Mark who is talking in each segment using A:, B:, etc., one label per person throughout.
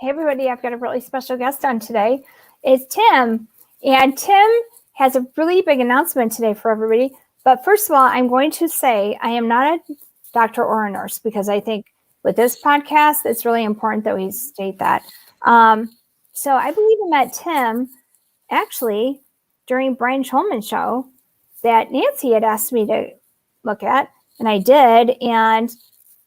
A: Hey, everybody, I've got a really special guest on today. It's Tim. And Tim has a really big announcement today for everybody. But first of all, I'm going to say I am not a doctor or a nurse because I think with this podcast, it's really important that we state that. So I believe I met Tim actually during Brian Schulman's show that Nancy had asked me to look at, and I did. And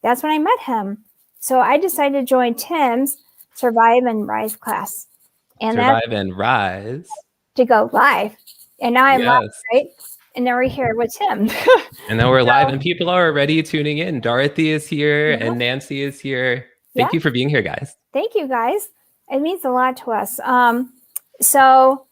A: that's when I met him. So I decided to join Tim's Survive and Rise class. And
B: Survive and Rise.
A: To go live. And now I'm live, right? And now we're here with Tim.
B: And now we're live and people are already tuning in. Dorothy is here and Nancy is here. Thank you for being here, guys.
A: Thank you, guys. It means a lot to us. So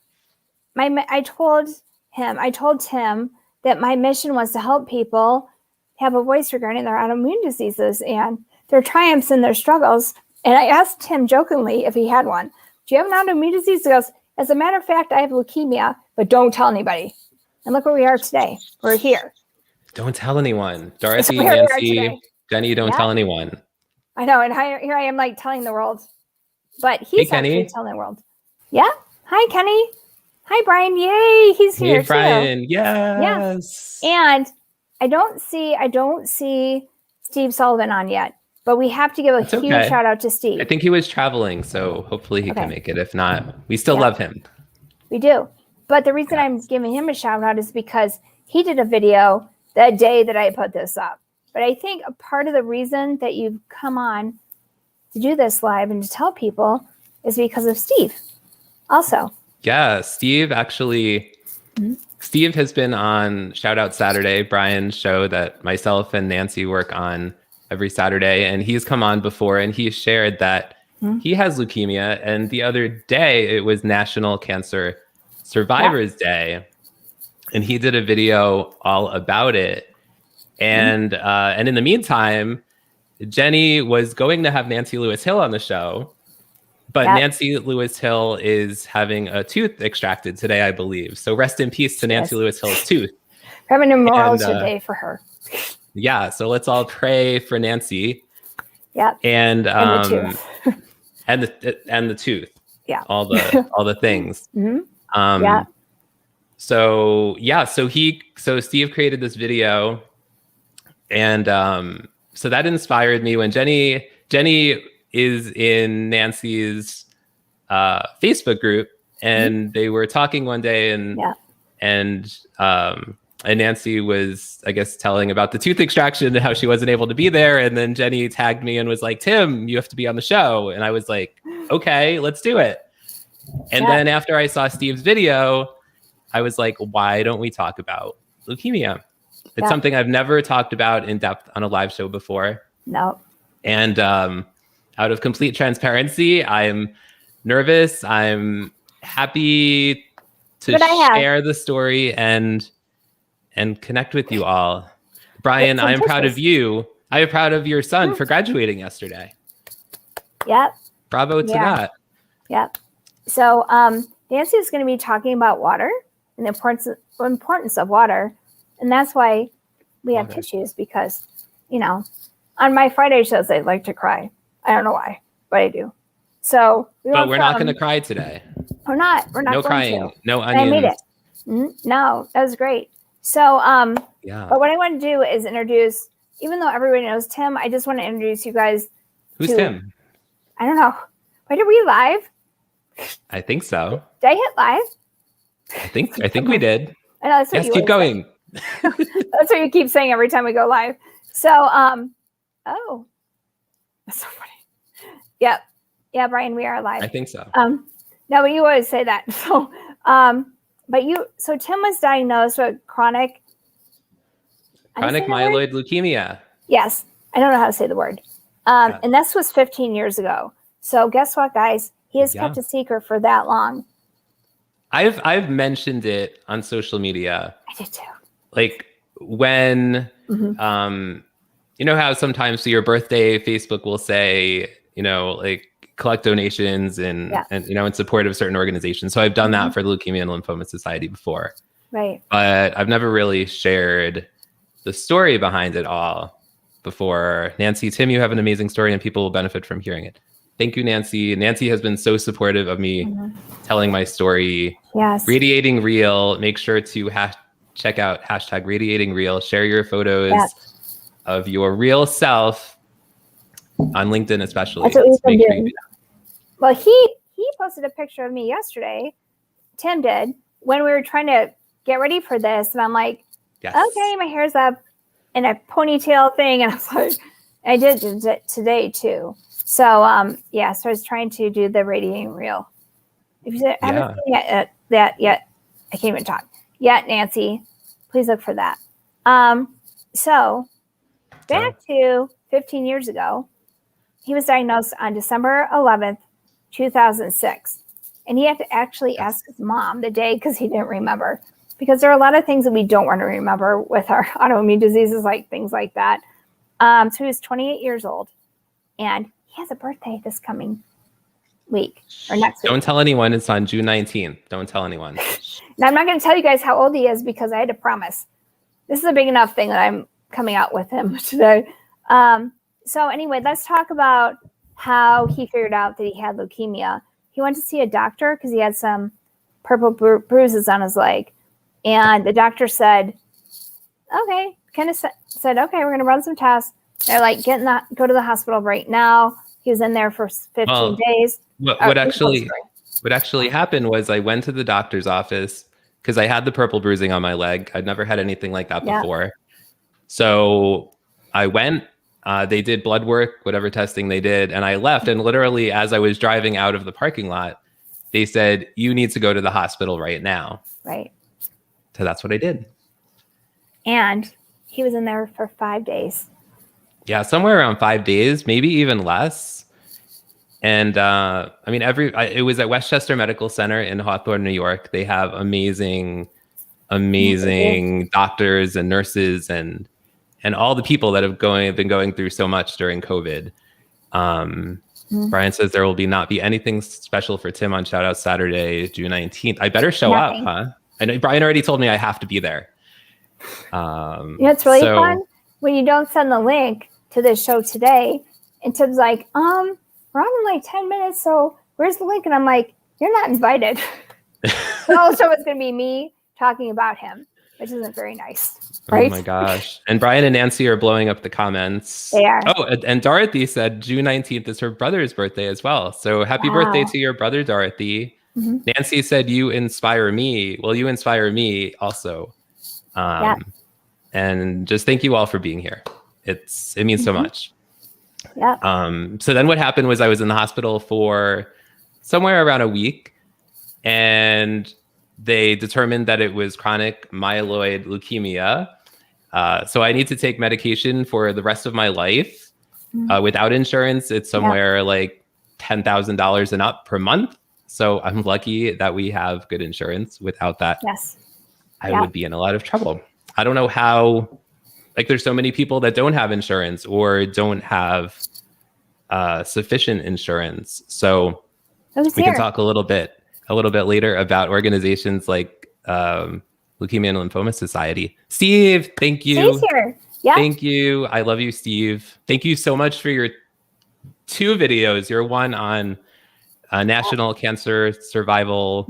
A: I told Tim that my mission was to help people have a voice regarding their autoimmune diseases and their triumphs and their struggles. And I asked Tim jokingly if he had one. Do you have an autoimmune disease? He goes, as a matter of fact, I have leukemia, but don't tell anybody. And look where we are today. We're here.
B: Don't tell anyone. Dorothy, Nancy, Jenny, don't tell anyone.
A: I know. And here I am like telling the world. But he's actually telling the world. Yeah. Hi, Kenny. Hi, Brian. Yay. He's here.
B: Hey, Brian. Yes.
A: Yeah. And I don't see Steve Sullivan on yet. But we have to give a huge shout out to Steve.
B: I think he was traveling, so hopefully he can make it. If not, we still love him.
A: We do. But the reason I'm giving him a shout out is because he did a video the day that I put this up. But I think a part of the reason that you've come on to do this live and to tell people is because of Steve also.
B: Yeah, Steve actually, Steve has been on Shout Out Saturday, Brian's show that myself and Nancy work on every Saturday, and he's come on before and he shared that he has leukemia, and the other day it was National Cancer Survivors Day, and he did a video all about it. And in the meantime, Jenny was going to have Nancy Lewis Hill on the show, but Nancy Lewis Hill is having a tooth extracted today, I believe. So rest in peace to Nancy Lewis Hill's tooth.
A: Having a memorial today for her.
B: Yeah, so let's all pray for Nancy.
A: Yeah.
B: And
A: the tooth.
B: and the tooth.
A: Yeah.
B: All the things. So Steve created this video, and so that inspired me when Jenny is in Nancy's Facebook group, and they were talking one day, and Nancy was, I guess, telling about the tooth extraction and how she wasn't able to be there. And then Jenny tagged me and was like, Tim, you have to be on the show. And I was like, okay, let's do it. And then after I saw Steve's video, I was like, why don't we talk about leukemia? It's something I've never talked about in depth on a live show before.
A: No.
B: And out of complete transparency, I'm nervous. I'm happy to share the story and connect with you all. Brian, I am proud of you. I am proud of your son for graduating yesterday.
A: Yep.
B: Bravo to that.
A: Yep. So Nancy is going to be talking about water and the importance of water. And that's why we have tissues, because, on my Friday shows, I like to cry. I don't know why, but I do. So
B: we're not going to cry today.
A: We're not.
B: No crying. No onions.
A: I made it. No, that was great. So, but what I want to do is introduce, even though everybody knows Tim, I just want to introduce you guys.
B: Who's Tim?
A: I don't know. Wait, are we live?
B: I think so.
A: Did I hit live?
B: I think we did.
A: I know, that's what
B: keep going.
A: That's what you keep saying every time we go live. So, that's so funny. Yep. Yeah, Brian, we are live.
B: I think so.
A: No, but you always say that. So, so Tim was diagnosed with chronic
B: myeloid leukemia.
A: Yes. I don't know how to say the word. And this was 15 years ago. So guess what, guys? He has kept a secret for that long.
B: I've mentioned it on social media.
A: I did too.
B: Like when, you know how sometimes for your birthday, Facebook will say, like collect donations and in support of certain organizations. So I've done that for the Leukemia and Lymphoma Society before.
A: Right.
B: But I've never really shared the story behind it all before. Nancy, Tim, you have an amazing story and people will benefit from hearing it. Thank you, Nancy. Nancy has been so supportive of me telling my story.
A: Yes.
B: Radiating Real. Make sure to check out hashtag Radiating Real. Share your photos of your real self on LinkedIn, especially.
A: That's what we've been doing. Well, he posted a picture of me yesterday. Tim did, when we were trying to get ready for this, and I'm like, okay, my hair's up in a ponytail thing, and I was like, I did it today too. So so I was trying to do the Radiating Real. If you haven't seen that yet, I can't even talk yet, Nancy. Please look for that. So back to 15 years ago, he was diagnosed on December 11th, 2006. And he had to actually ask his mom the day because he didn't remember. Because there are a lot of things that we don't want to remember with our autoimmune diseases, like things like that. So he was 28 years old. And he has a birthday this coming week or next week.
B: Don't tell anyone. It's on June 19th. Don't tell anyone.
A: Now, I'm not going to tell you guys how old he is because I had to promise. This is a big enough thing that I'm coming out with him today. So anyway, let's talk about how he figured out that he had leukemia. He went to see a doctor because he had some purple bruises on his leg. And the doctor said, okay, said, okay, we're going to run some tests. They're like, go to the hospital right now. He was in there for 15 days.
B: What actually happened was I went to the doctor's office because I had the purple bruising on my leg. I'd never had anything like that before. So I went, they did blood work, whatever testing they did, and I left. And literally, as I was driving out of the parking lot, they said, you need to go to the hospital right now.
A: Right.
B: So that's what I did. And
A: he was in there for 5 days.
B: Yeah, somewhere around 5 days, maybe even less. And I mean, it was at Westchester Medical Center in Hawthorne, New York. They have amazing doctors and nurses and all the people that have been going through so much during COVID. Brian says there will not be anything special for Tim on Shoutout Saturday, June 19th. I better show up, huh? I know Brian already told me I have to be there.
A: It's really fun when you don't send the link to this show today. And Tim's like, we're on in like 10 minutes, so where's the link? And I'm like, you're not invited. So also it's going to be me talking about him, which isn't very nice, right?
B: Oh my gosh. And Brian and Nancy are blowing up the comments.
A: They are.
B: Oh, and Dorothy said June 19th is her brother's birthday as well. So happy birthday to your brother, Dorothy. Nancy said, you inspire me. Well, you inspire me also. And just thank you all for being here. It means so much.
A: Yeah.
B: So then what happened was I was in the hospital for somewhere around a week, and they determined that it was chronic myeloid leukemia. So I need to take medication for the rest of my life. Without insurance, it's somewhere like $10,000 and up per month. So I'm lucky that we have good insurance. Without that, I would be in a lot of trouble. I don't know how, like, there's so many people that don't have insurance or don't have sufficient insurance. So we can talk a little bit later about organizations like Leukemia and Lymphoma Society. Steve, thank you.
A: Steve's here. Yeah.
B: Thank you. I love you, Steve. Thank you so much for your 2 videos. Your one on National Cancer Survival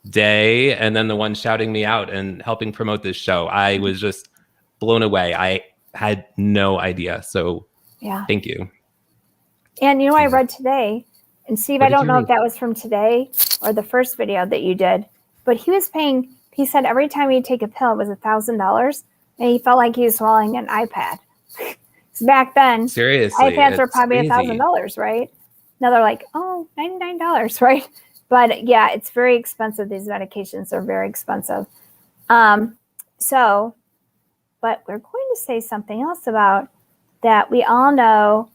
B: Day, and then the one shouting me out and helping promote this show. I was just blown away. I had no idea. So thank you.
A: And I read today, and Steve, I don't know if that was from today or the first video that you did, but he said every time he'd take a pill, it was $1,000, and he felt like he was swallowing an iPad. So back then,
B: seriously,
A: iPads were probably $1,000, right? Now they're like, $99, right? But yeah, it's very expensive. These medications are very expensive. But we're going to say something else about that. We all know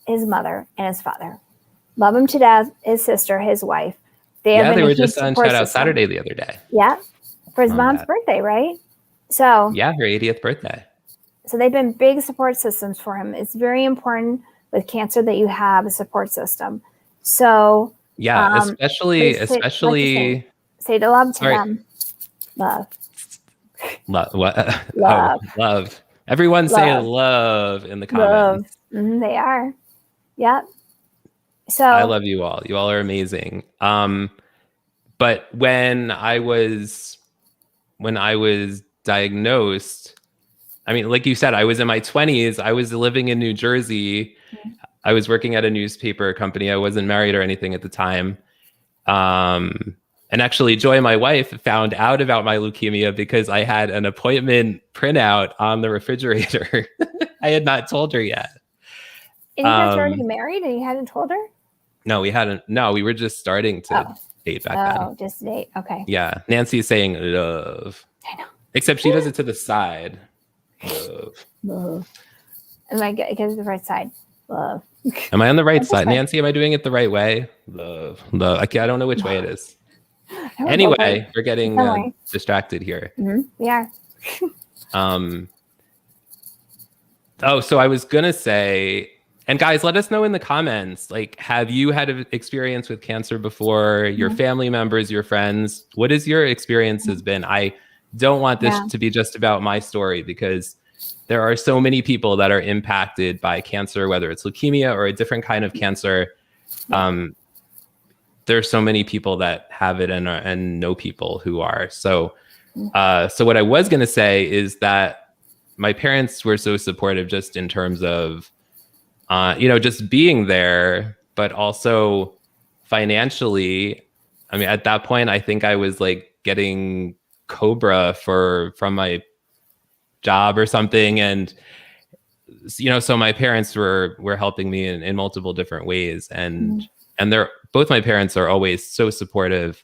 A: his mother and his father. Love him to death. His sister, his wife. They
B: were just on Shoutout Saturday the other day.
A: Yeah. For his mom's birthday, right? So
B: yeah, her 80th birthday.
A: So they've been big support systems for him. It's very important with cancer that you have a support system. So
B: especially
A: say to love to them. Love.
B: What?
A: Love.
B: Love. Everyone say love in the comments.
A: They are. Yep. So
B: I love you all. You all are amazing. But when I was diagnosed, I mean, like you said, I was in my 20s. I was living in New Jersey. I was working at a newspaper company. I wasn't married or anything at the time. And actually, Joy, my wife, found out about my leukemia because I had an appointment printout on the refrigerator. I had not told her yet.
A: And you guys are already married and you hadn't told her?
B: No, we hadn't. No, we were just starting to date back then.
A: Oh, just date. Okay.
B: Yeah. Nancy's saying love.
A: I know.
B: Except she does it to the side.
A: Love. Am I getting the right side? Love.
B: Am I on the right side? Nancy, am I doing it the right way? Love. I don't know which way it is. Anyway, we're getting distracted here.
A: We are.
B: So I was going to say, and guys, let us know in the comments, like, have you had an experience with cancer before? Your family members, your friends? What has your experience has been? I don't want this to be just about my story because there are so many people that are impacted by cancer, whether it's leukemia or a different kind of cancer. There's so many people that have it and know people who are. So what I was going to say is that my parents were so supportive just in terms of, just being there, but also financially. I mean, at that point, I think I was like getting Cobra from my job or something. And, so my parents were helping me in multiple different ways. And both my parents are always so supportive,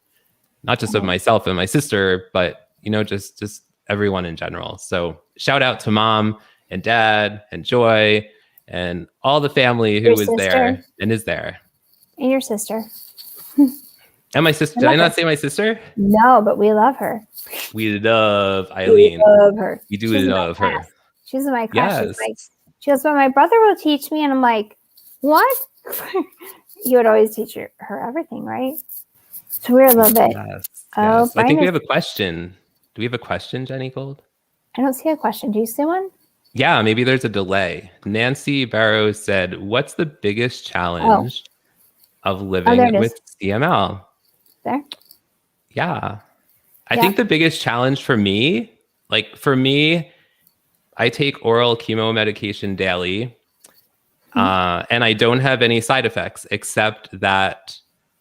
B: not just of myself and my sister, but, just everyone in general. So shout out to Mom and Dad and Joy and all the family who was there and is there.
A: And your sister.
B: And my sister. Did I not say my sister?
A: No, but we love her.
B: We love Eileen.
A: We love her.
B: We do love her.
A: She's in my class.
B: Yes.
A: She goes, but my brother will teach me. And I'm like, what? You would always teach her everything, right? So we love it.
B: Yes. I think we have a question. Do we have a question, Jenny Gold?
A: I don't see a question. Do you see one?
B: Yeah, maybe there's a delay. Nancy Barrows said, what's the biggest challenge of living with CML?
A: There?
B: Yeah. I think the biggest challenge for me, I take oral chemo medication daily, and I don't have any side effects except that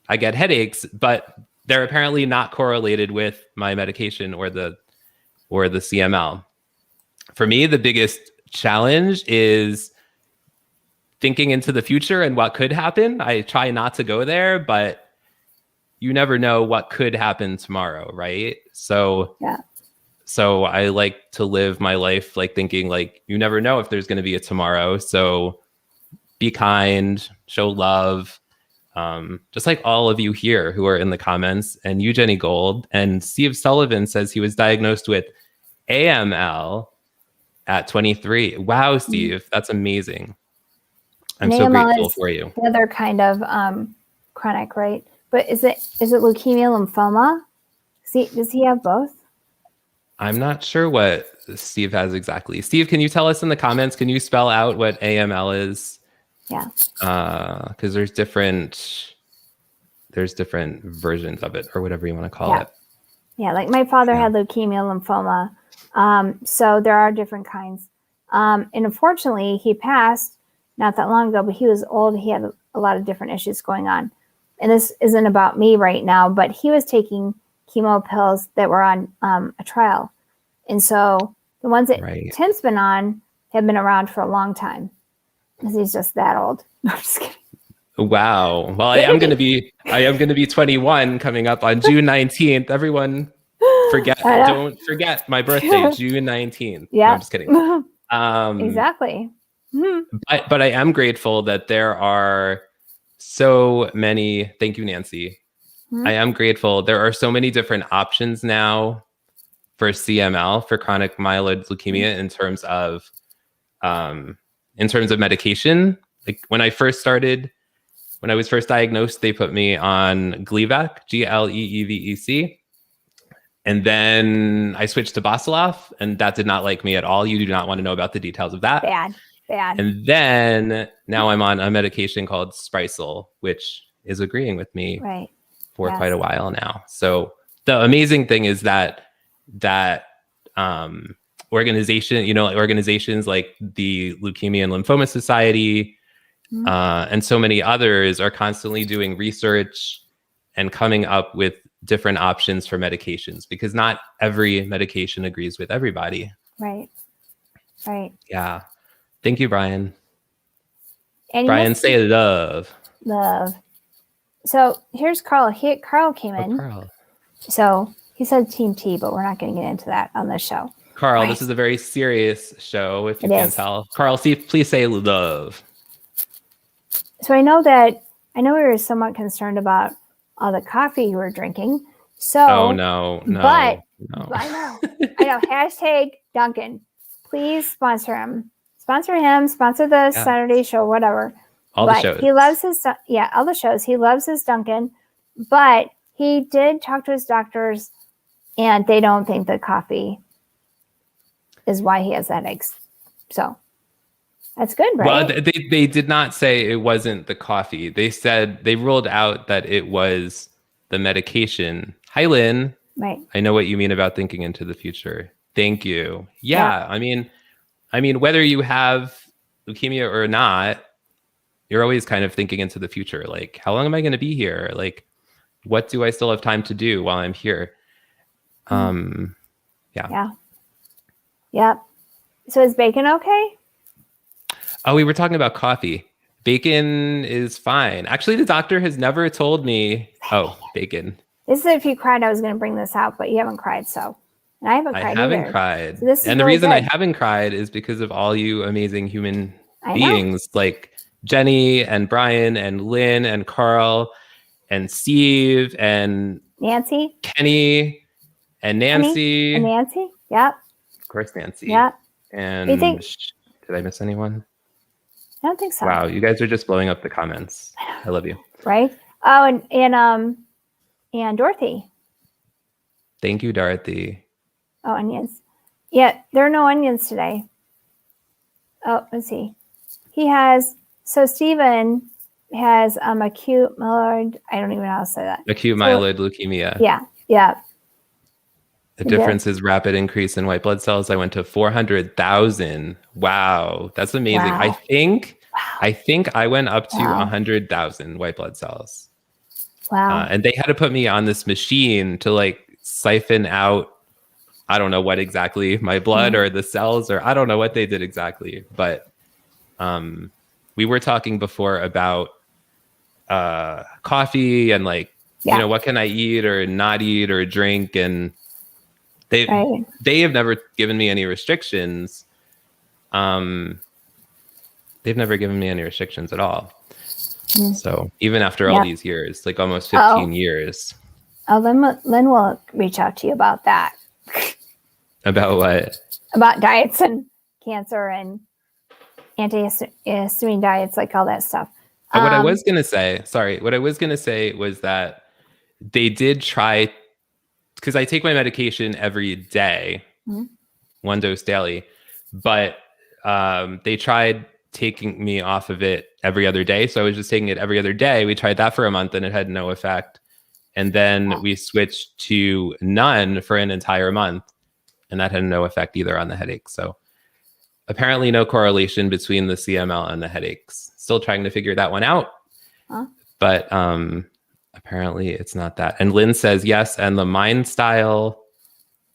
B: I get headaches, but they're apparently not correlated with my medication or the CML. For me, the biggest challenge is thinking into the future and what could happen. I try not to go there, but you never know what could happen tomorrow, right? So I like to live my life like thinking like you never know if there's going to be a tomorrow. So be kind, show love. Just like all of you here who are in the comments, and you, Jenny Gold, and Steve Sullivan says he was diagnosed with AML at 23. Wow, Steve, that's amazing. I'm so grateful for you.
A: The other kind of chronic, right? But is it leukemia, lymphoma? Does he have both?
B: I'm not sure what Steve has exactly. Steve, can you tell us in the comments? Can you spell out what AML is?
A: Yeah.
B: Because there's different versions of it, or whatever you want to call it.
A: Yeah, like my father had leukemia, lymphoma. So there are different kinds. And unfortunately, he passed not that long ago, but he was old. He had a lot of different issues going on. And this isn't about me right now, but he was taking chemo pills that were on a trial. And so the ones that Tim's been on have been around for a long time. Because he's just that old. No, I'm just kidding.
B: Wow. Well, I am going to be 21 coming up on June 19th. Everyone don't forget my birthday, June 19th.
A: Yeah.
B: No, I'm just kidding.
A: Exactly.
B: But I am grateful that there are so many. Thank you, Nancy. I am grateful. There are so many different options now for CML, for chronic myeloid leukemia, in terms of medication. Like when I was first diagnosed, they put me on Gleevec, GLEEVEC. And then I switched to Basiloff, and that did not like me at all. You do not want to know about the details of that.
A: Bad. Bad.
B: And then now I'm on a medication called Sprycel, which is agreeing with me for quite a while now. So the amazing thing is that organizations like the Leukemia and Lymphoma Society and so many others are constantly doing research and coming up with different options for medications, because not every medication agrees with everybody.
A: Right.
B: Yeah. Thank you, Brian.
A: And
B: Brian, say love.
A: Love. So here's Carl. Carl came in.
B: Carl.
A: So he said Team T, but we're not going to get into that on this show.
B: Carl, This is a very serious show, if you can't tell. Carl, please say love.
A: So I know we were somewhat concerned about all the coffee you were drinking. So
B: no.
A: But I know. Hashtag Dunkin. Please sponsor him. Sponsor the Saturday show, whatever.
B: All the shows.
A: He loves all the shows. He loves his Dunkin', but he did talk to his doctors, and they don't think that coffee is why he has headaches. So that's good, right?
B: Well, they did not say it wasn't the coffee. They said they ruled out that it was the medication. Hi, Lynn.
A: Right.
B: I know what you mean about thinking into the future. Thank you. Yeah. I mean, whether you have leukemia or not, you're always kind of thinking into the future. Like, how long am I going to be here? Like, what do I still have time to do while I'm here? Yeah.
A: Yep. So is bacon okay?
B: Oh, we were talking about coffee. Bacon is fine. Actually, the doctor has never told me. Oh, bacon.
A: This is if you cried, I was going to bring this out, but you haven't cried, so. And I haven't cried.
B: I haven't cried.
A: So
B: and the reason I haven't cried is because of all you amazing human beings like Jenny and Brian and Lynn and Carl and Steve and
A: Nancy,
B: Kenny and Nancy.
A: Yep.
B: Of course, Nancy.
A: Yep.
B: And did I miss anyone?
A: I don't think so.
B: Wow, you guys are just blowing up the comments. I love you.
A: Right? Oh, and Dorothy.
B: Thank you, Dorothy.
A: Oh, onions. Yeah, there are no onions today. Oh, let's see. Stephen has acute myeloid. I don't even know how to say that.
B: Acute myeloid leukemia.
A: Yeah.
B: The difference is rapid increase in white blood cells. I went to 400,000. Wow, that's amazing. Wow. I think I went up to 100,000 white blood cells.
A: Wow.
B: And they had to put me on this machine to like siphon out, I don't know what exactly, my blood or the cells, or I don't know what they did exactly. But we were talking before about coffee and like, what can I eat or not eat or drink? And they have never given me any restrictions. They've never given me any restrictions at all. So even after all these years, like almost 15 years.
A: Oh, Lynn will reach out to you about that.
B: About what?
A: About diets and cancer and antihistamine diets, like all that stuff.
B: What I was going to say was that they did try, because I take my medication every day, 1 dose daily, but they tried taking me off of it every other day. So I was just taking it every other day. We tried that for a month and it had no effect. And then we switched to none for an entire month, and that had no effect either on the headaches. So apparently no correlation between the CML and the headaches. Still trying to figure that one out. But apparently it's not that. And Lynn says yes, and the mind style.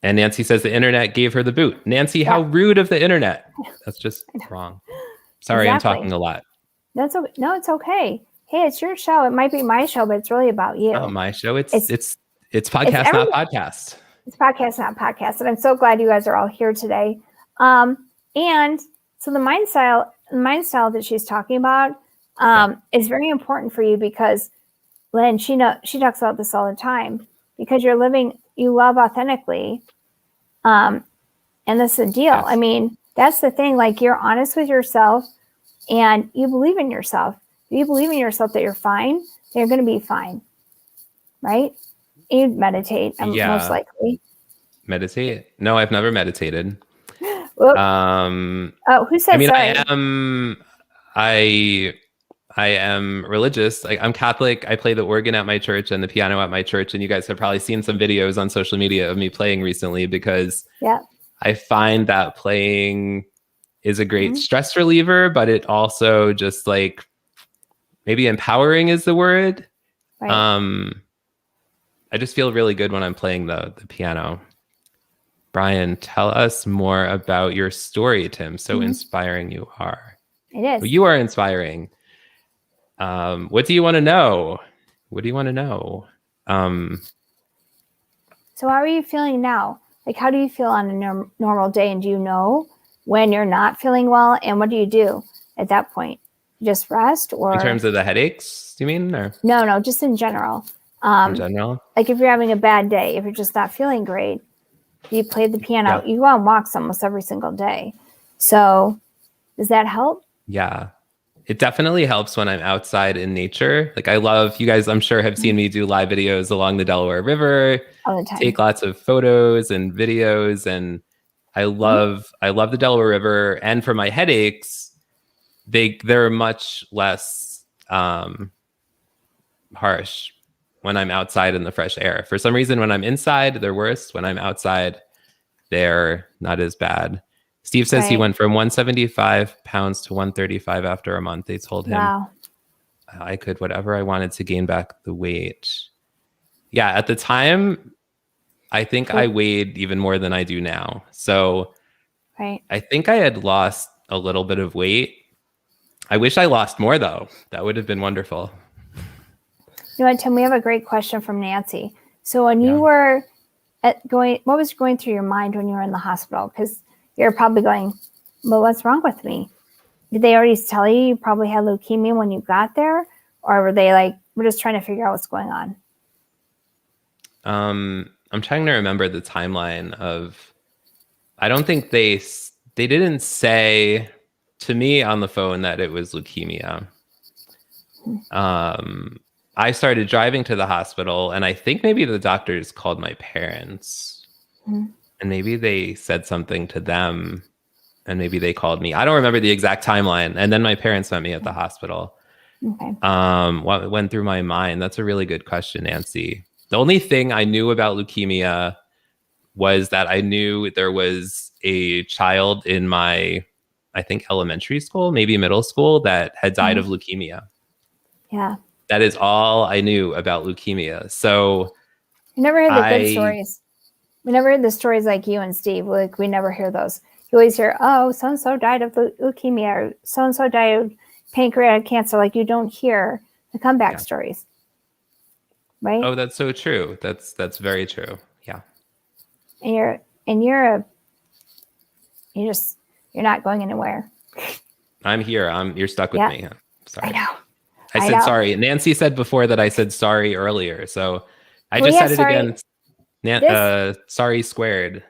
B: And Nancy says the internet gave her the boot. Nancy, how rude of the internet. That's just wrong. Sorry, exactly. I'm talking a lot.
A: That's okay. No, it's okay. Hey, it's your show. It might be my show, but it's really about you.
B: Oh, my show. It's podcast, not podcast.
A: It's podcast, not podcast. And I'm so glad you guys are all here today. And so the mind style that she's talking about is very important for you because Lynn, she talks about this all the time, because you love authentically. And this is the deal. Yes. I mean, that's the thing. Like, you're honest with yourself and you believe in yourself. If you believe in yourself that you're fine, then you're going to be fine. Right? You meditate, most likely.
B: Meditate? No, I've never meditated.
A: Whoop. Who
B: I
A: said
B: mean,
A: sorry?
B: I am religious. I'm Catholic. I play the organ at my church and the piano at my church. And you guys have probably seen some videos on social media of me playing recently because I find that playing is a great stress reliever, but it also just like maybe empowering is the word. Right. I just feel really good when I'm playing the piano. Brian, tell us more about your story, Tim. So inspiring you are.
A: It is.
B: Well, you are inspiring. What do you want to know? What do you want to know?
A: So how are you feeling now? Like, how do you feel on a normal day? And do you know when you're not feeling well? And what do you do at that point? Just rest, or
B: in terms of the headaches, you mean? Or
A: no, just in general.
B: In general,
A: like if you're having a bad day, if you're just not feeling great, you play the piano. You go on walks almost every single day. So does that help?
B: Yeah. It definitely helps when I'm outside in nature. Like I love, you guys, I'm sure have seen me do live videos along the Delaware River,
A: all the time.
B: Take lots of photos and videos. And I love the Delaware River. And for my headaches, they're much less harsh when I'm outside in the fresh air. For some reason, when I'm inside, they're worse. When I'm outside, they're not as bad. Steve says he went from 175 pounds to 135 after a month. They told him I could whatever I wanted to gain back the weight. Yeah, at the time, I think I weighed even more than I do now. So I think I had lost a little bit of weight. I wish I lost more, though. That would have been wonderful.
A: You know what, Tim? We have a great question from Nancy. So when you were what was going through your mind when you were in the hospital? Because you're probably going, well, what's wrong with me? Did they already tell you probably had leukemia when you got there? Or were they like, we're just trying to figure out what's going on?
B: I'm trying to remember the timeline of, I don't think they didn't say to me on the phone that it was leukemia. I started driving to the hospital, and I think maybe the doctors called my parents, and maybe they said something to them, and maybe they called me. I don't remember the exact timeline. And then my parents met me at the hospital. What went through my mind? That's a really good question, Nancy. The only thing I knew about leukemia was that I knew there was a child in my, I think, elementary school, maybe middle school, that had died of leukemia.
A: Yeah.
B: That is all I knew about leukemia. So
A: we never heard the good stories. We never heard the stories like you and Steve. Like we never hear those. You always hear, oh, so-and-so died of leukemia, or so-and-so died of pancreatic cancer. Like you don't hear the comeback stories. Right?
B: Oh, that's so true. That's very true. Yeah.
A: And you're not going anywhere.
B: I'm here. You're stuck with me. Sorry.
A: I know.
B: I said sorry. Nancy said before that I said sorry earlier. So I just said it again. Sorry squared.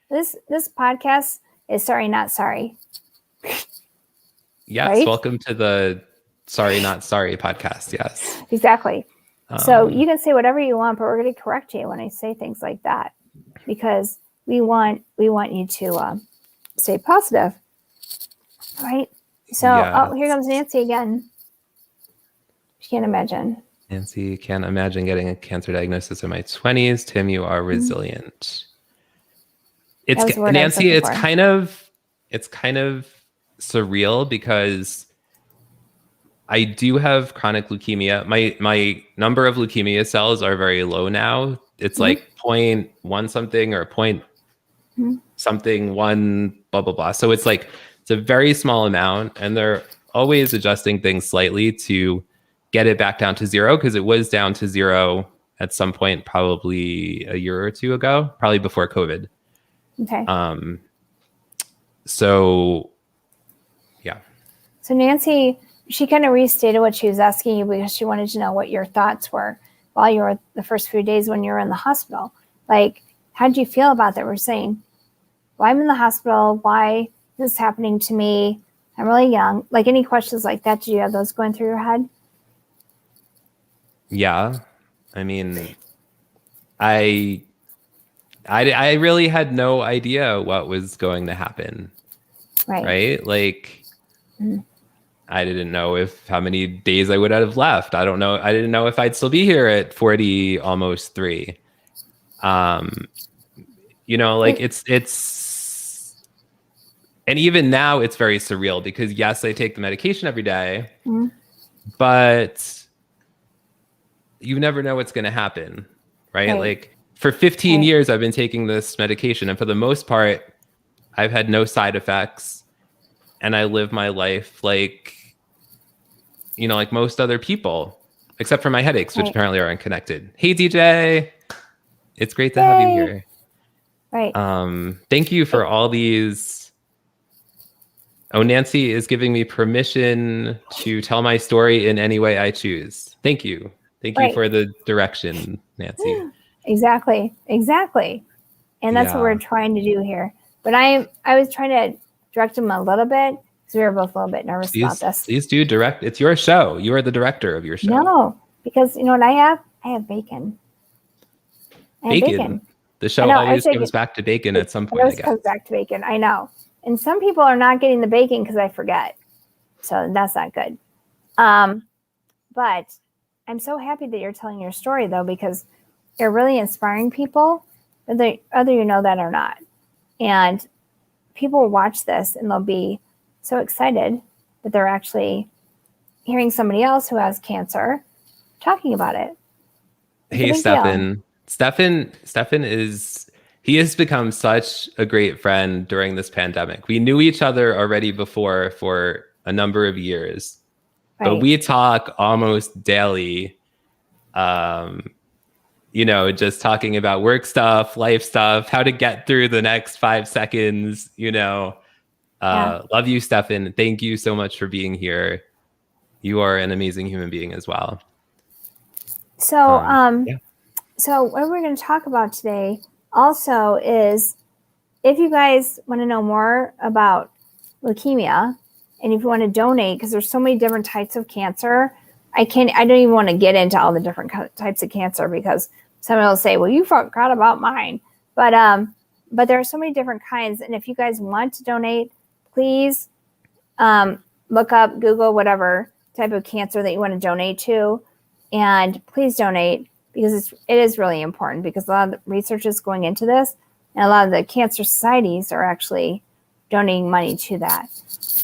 A: This podcast is Sorry Not Sorry.
B: Yes. Right? Welcome to the Sorry Not Sorry podcast. Yes.
A: Exactly. So you can say whatever you want, but we're going to correct you when I say things like that, because we want you to stay positive. All right. So here comes Nancy again. She can't imagine.
B: Nancy can't imagine getting a cancer diagnosis in my 20s. Tim, you are resilient. It's Nancy. It's kind of surreal because I do have chronic leukemia. My number of leukemia cells are very low now. It's like 0.1 something or point something one blah blah blah. So it's a very small amount, and they're always adjusting things slightly to get it back down to zero, because it was down to zero at some point, probably a year or two ago, probably before COVID.
A: Okay.
B: So yeah.
A: So Nancy, she kind of restated what she was asking you because she wanted to know what your thoughts were while you were the first few days when you were in the hospital. Like, how did you feel about that? We're saying, well, I'm in the hospital. Why is this happening to me? I'm really young. Like, any questions like that, did you have those going through your head?
B: Yeah. I mean, I really had no idea what was going to happen. right? Like,
A: Mhm.
B: I didn't know how many days I would have left. I don't know. I didn't know if I'd still be here at 40, almost 3. Like it's, and even now it's very surreal because yes, I take the medication every day, but you never know what's going to happen, right? Like for 15 years, I've been taking this medication, and for the most part, I've had no side effects, and I live my life like most other people, except for my headaches, which apparently aren't connected. Hey, DJ, it's great to have you here.
A: Right.
B: Thank you for all these. Oh, Nancy is giving me permission to tell my story in any way I choose. Thank you. Thank you for the direction, Nancy.
A: Exactly. And that's what we're trying to do here. But I was trying to direct him a little bit because we were both a little bit nervous about this.
B: Please do direct. It's your show. You are the director of your show.
A: No, because you know what I have? I have bacon.
B: Bacon. The show always comes back to bacon at some point.
A: It always comes back to bacon. I know. And some people are not getting the bacon because I forget. So that's not good. But I'm so happy that you're telling your story, though, because you're really inspiring people, whether you know that or not. And people will watch this and they'll be so excited that they're actually hearing somebody else who has cancer talking about it.
B: Hey, Stefan. Stefan he has become such a great friend during this pandemic. We knew each other already before for a number of years, but we talk almost daily, just talking about work stuff, life stuff, how to get through the next 5 seconds, Love you, Stefan. Thank you so much for being here. You are an amazing human being as well.
A: So, So what we're going to talk about today also is if you guys want to know more about leukemia and if you want to donate, because there's so many different types of cancer, I don't even want to get into all the different types of cancer because someone will say, well, you forgot about mine. But there are so many different kinds. And if you guys want to donate, please look up, Google, whatever type of cancer that you want to donate to. And please donate because it is really important because a lot of the research is going into this. And a lot of the cancer societies are actually donating money to that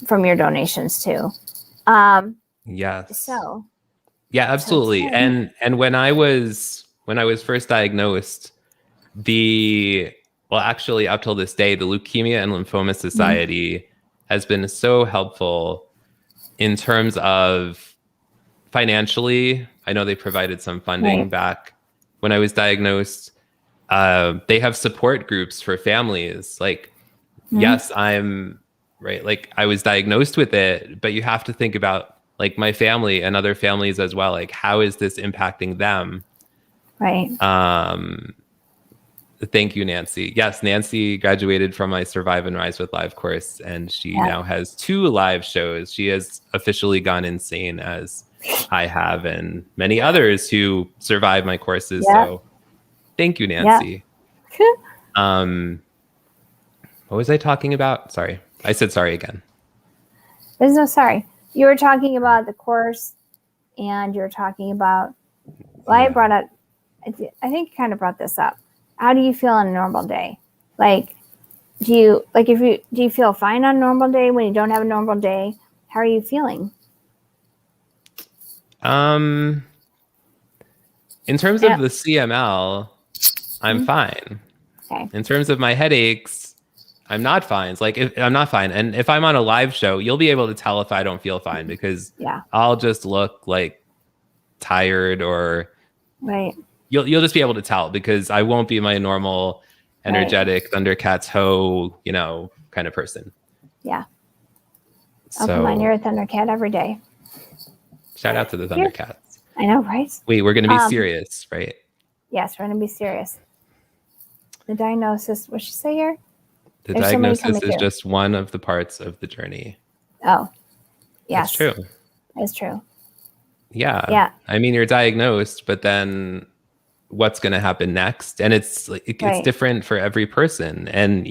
A: from your donations too.
B: Yes.
A: So.
B: Yeah, absolutely. And when I was first diagnosed, actually up till this day, the Leukemia and Lymphoma Society has been so helpful in terms of financially. I know they provided some funding back when I was diagnosed. They have support groups for families. Like, yes, I'm right. Like I was diagnosed with it, but you have to think about like my family and other families as well. Like, how is this impacting them?
A: Right.
B: Thank you, Nancy. Yes, Nancy graduated from my Survive and Rise with Live course, and she now has 2 live shows. She has officially gone insane, as I have, and many others who survive my courses. So thank you, Nancy. What was I talking about? Sorry. I said sorry again.
A: There's no sorry. You were talking about the course and you're talking about, I brought up, I think you kind of brought this up. How do you feel on a normal day? Like, do you feel fine on a normal day when you don't have a normal day? How are you feeling?
B: In terms of the CML, I'm fine.
A: Okay.
B: In terms of my headaches, I'm not fine. I'm not fine. And if I'm on a live show, you'll be able to tell if I don't feel fine because I'll just look like tired or you'll just be able to tell because I won't be my normal energetic Thundercats ho, kind of person.
A: Yeah. I'll come on, you're a Thundercat every day.
B: Shout out to the Thundercats.
A: I know, right?
B: Wait, we're going to be serious, right?
A: Yes, we're going to be serious. The diagnosis, what'd she say here?
B: The diagnosis is just one of the parts of the journey.
A: Oh, yes.
B: That's true.
A: It's true.
B: Yeah.
A: Yeah.
B: I mean, you're diagnosed, but then what's going to happen next? And it's different for every person. And,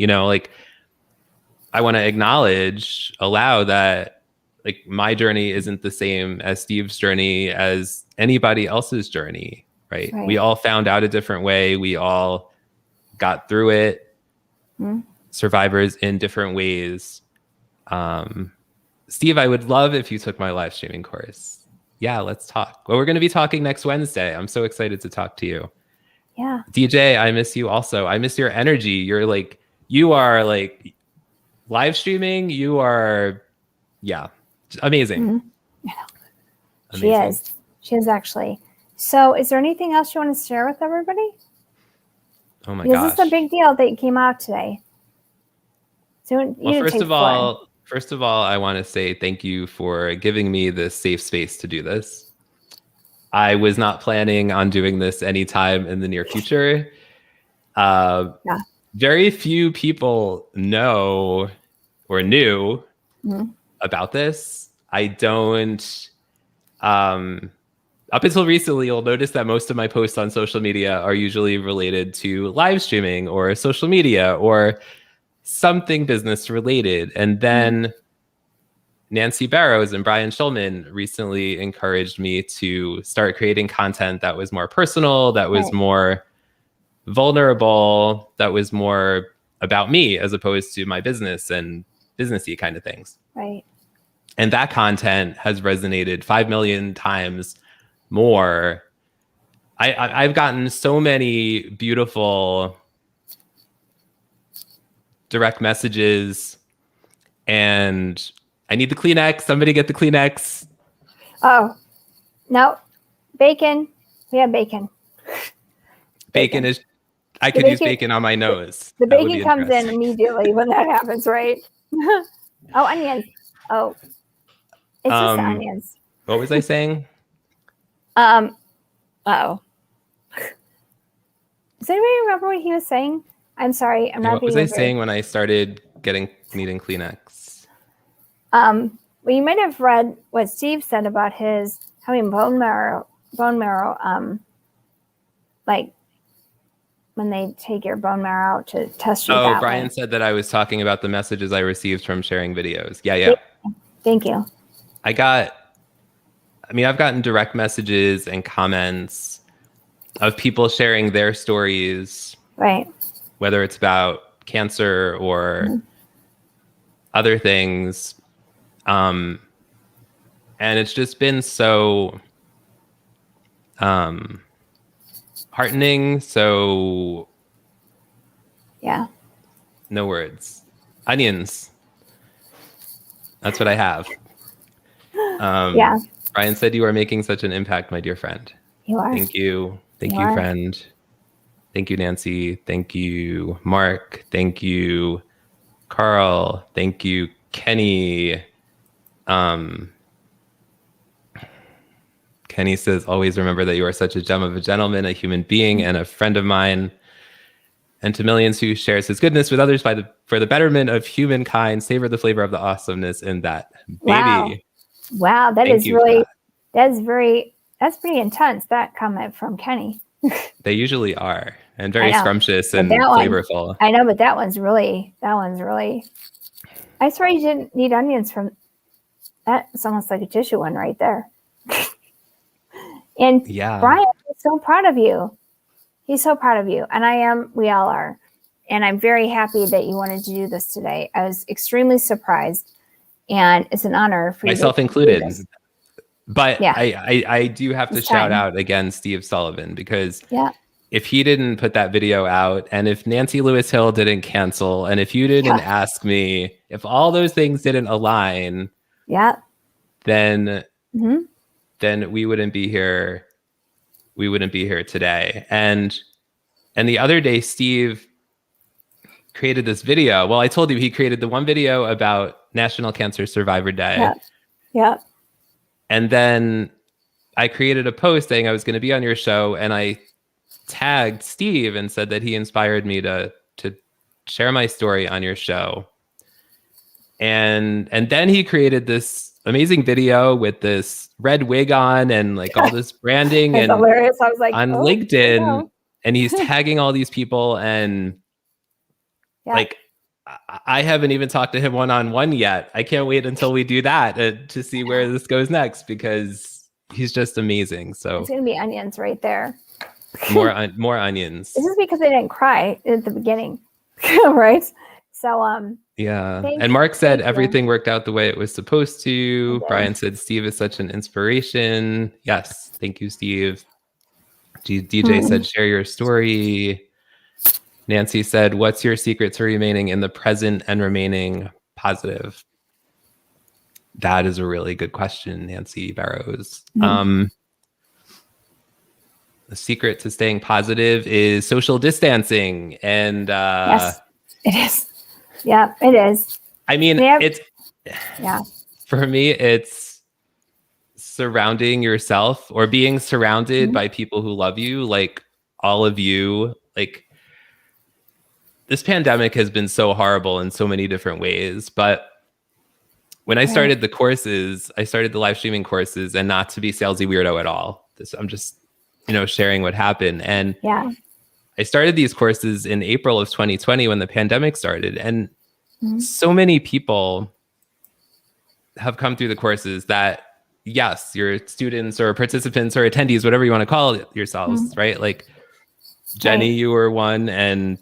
B: I want to allow that like my journey isn't the same as Steve's journey as anybody else's journey, right? We all found out a different way. We all got through it. Survivors in different ways. Steve, I would love if you took my live streaming course. Yeah, let's talk. Well, we're going to be talking next Wednesday. I'm so excited to talk to you.
A: Yeah.
B: DJ, I miss you also. I miss your energy. You are like live streaming. You are, amazing.
A: Amazing. She is actually. So is there anything else you want to share with everybody?
B: Oh my gosh.
A: This is a big deal that you came out today. So
B: first of all, I want to say thank you for giving me this safe space to do this. I was not planning on doing this anytime in the near future. Very few people know or knew about this. I don't. Up until recently, you'll notice that most of my posts on social media are usually related to live streaming or social media or something business related. And then Nancy Barrows and Brian Schulman recently encouraged me to start creating content that was more personal, that was more vulnerable, that was more about me as opposed to my business and businessy kind of things.
A: Right.
B: And that content has resonated 5 million times more. I've gotten so many beautiful direct messages, and I need the Kleenex. Somebody get the Kleenex.
A: Oh, no. Bacon. We have bacon.
B: Bacon is, I could use bacon on my nose.
A: The bacon comes in immediately when that happens, right? Oh, onions. Oh, it's just onions.
B: What was I saying?
A: Uh-oh. Does anybody remember what he was saying? I'm sorry.
B: What was I saying when I started needing Kleenex?
A: Well, you might have read what Steve said about his having bone marrow, like when they take your bone marrow out to test you.
B: Oh, Brian said that I was talking about the messages I received from sharing videos. Yeah.
A: Thank you.
B: I've gotten direct messages and comments of people sharing their stories.
A: Right.
B: Whether it's about cancer or other things. And it's just been so heartening. So no words. Onions. That's what I have. Brian said you are making such an impact, my dear friend.
A: You are.
B: Thank you. Thank you, friend. Thank you, Nancy. Thank you, Mark. Thank you, Carl. Thank you, Kenny. Kenny says, always remember that you are such a gem of a gentleman, a human being, and a friend of mine. And to millions who shares his goodness with others for the betterment of humankind, savor the flavor of the awesomeness in that baby.
A: Wow, that's pretty intense, that comment from Kenny.
B: They usually are, and very scrumptious and flavorful.
A: I know, but that one's really. I swear you didn't need onions from that. It's almost like a tissue one right there. And Brian is so proud of you. He's so proud of you, and I am. We all are, and I'm very happy that you wanted to do this today. I was extremely surprised, and it's an honor for
B: myself included. But I do have to shout out again Steve Sullivan, because if he didn't put that video out, and if Nancy Lewis Hill didn't cancel, and if you didn't ask me, if all those things didn't align, then we wouldn't be here. We wouldn't be here today. And the other day, Steve created this video. Well, I told you he created the one video about National Cancer Survivor Day. And then I created a post saying I was going to be on your show, and I tagged Steve and said that he inspired me to share my story on your show. And then he created this amazing video with this red wig on and like all this branding and
A: hilarious. I was like,
B: on LinkedIn, and he's tagging all these people, and like I haven't even talked to him one-on-one yet. I can't wait until we do that to see where this goes next, because he's just amazing. So
A: it's going to be onions right there.
B: more onions.
A: This is because they didn't cry at the beginning, right? So
B: yeah. And Mark said everything worked out the way it was supposed to. Brian said Steve is such an inspiration. Yes, thank you, Steve. DJ said share your story. Nancy said, what's your secret to remaining in the present and remaining positive? That is a really good question, Nancy Barrows. The secret to staying positive is social distancing. And
A: yes, it is. Yeah, it is.
B: I mean, for me, it's surrounding yourself or being surrounded by people who love you, like all of you. Like, this pandemic has been so horrible in so many different ways, but when I started the courses, I started the live streaming courses, and not to be salesy weirdo at all. I'm just, sharing what happened. And I started these courses in April of 2020 when the pandemic started. And so many people have come through the courses that, yes, you're students or participants or attendees, whatever you want to call it yourselves, right? Like Jenny, you were one, and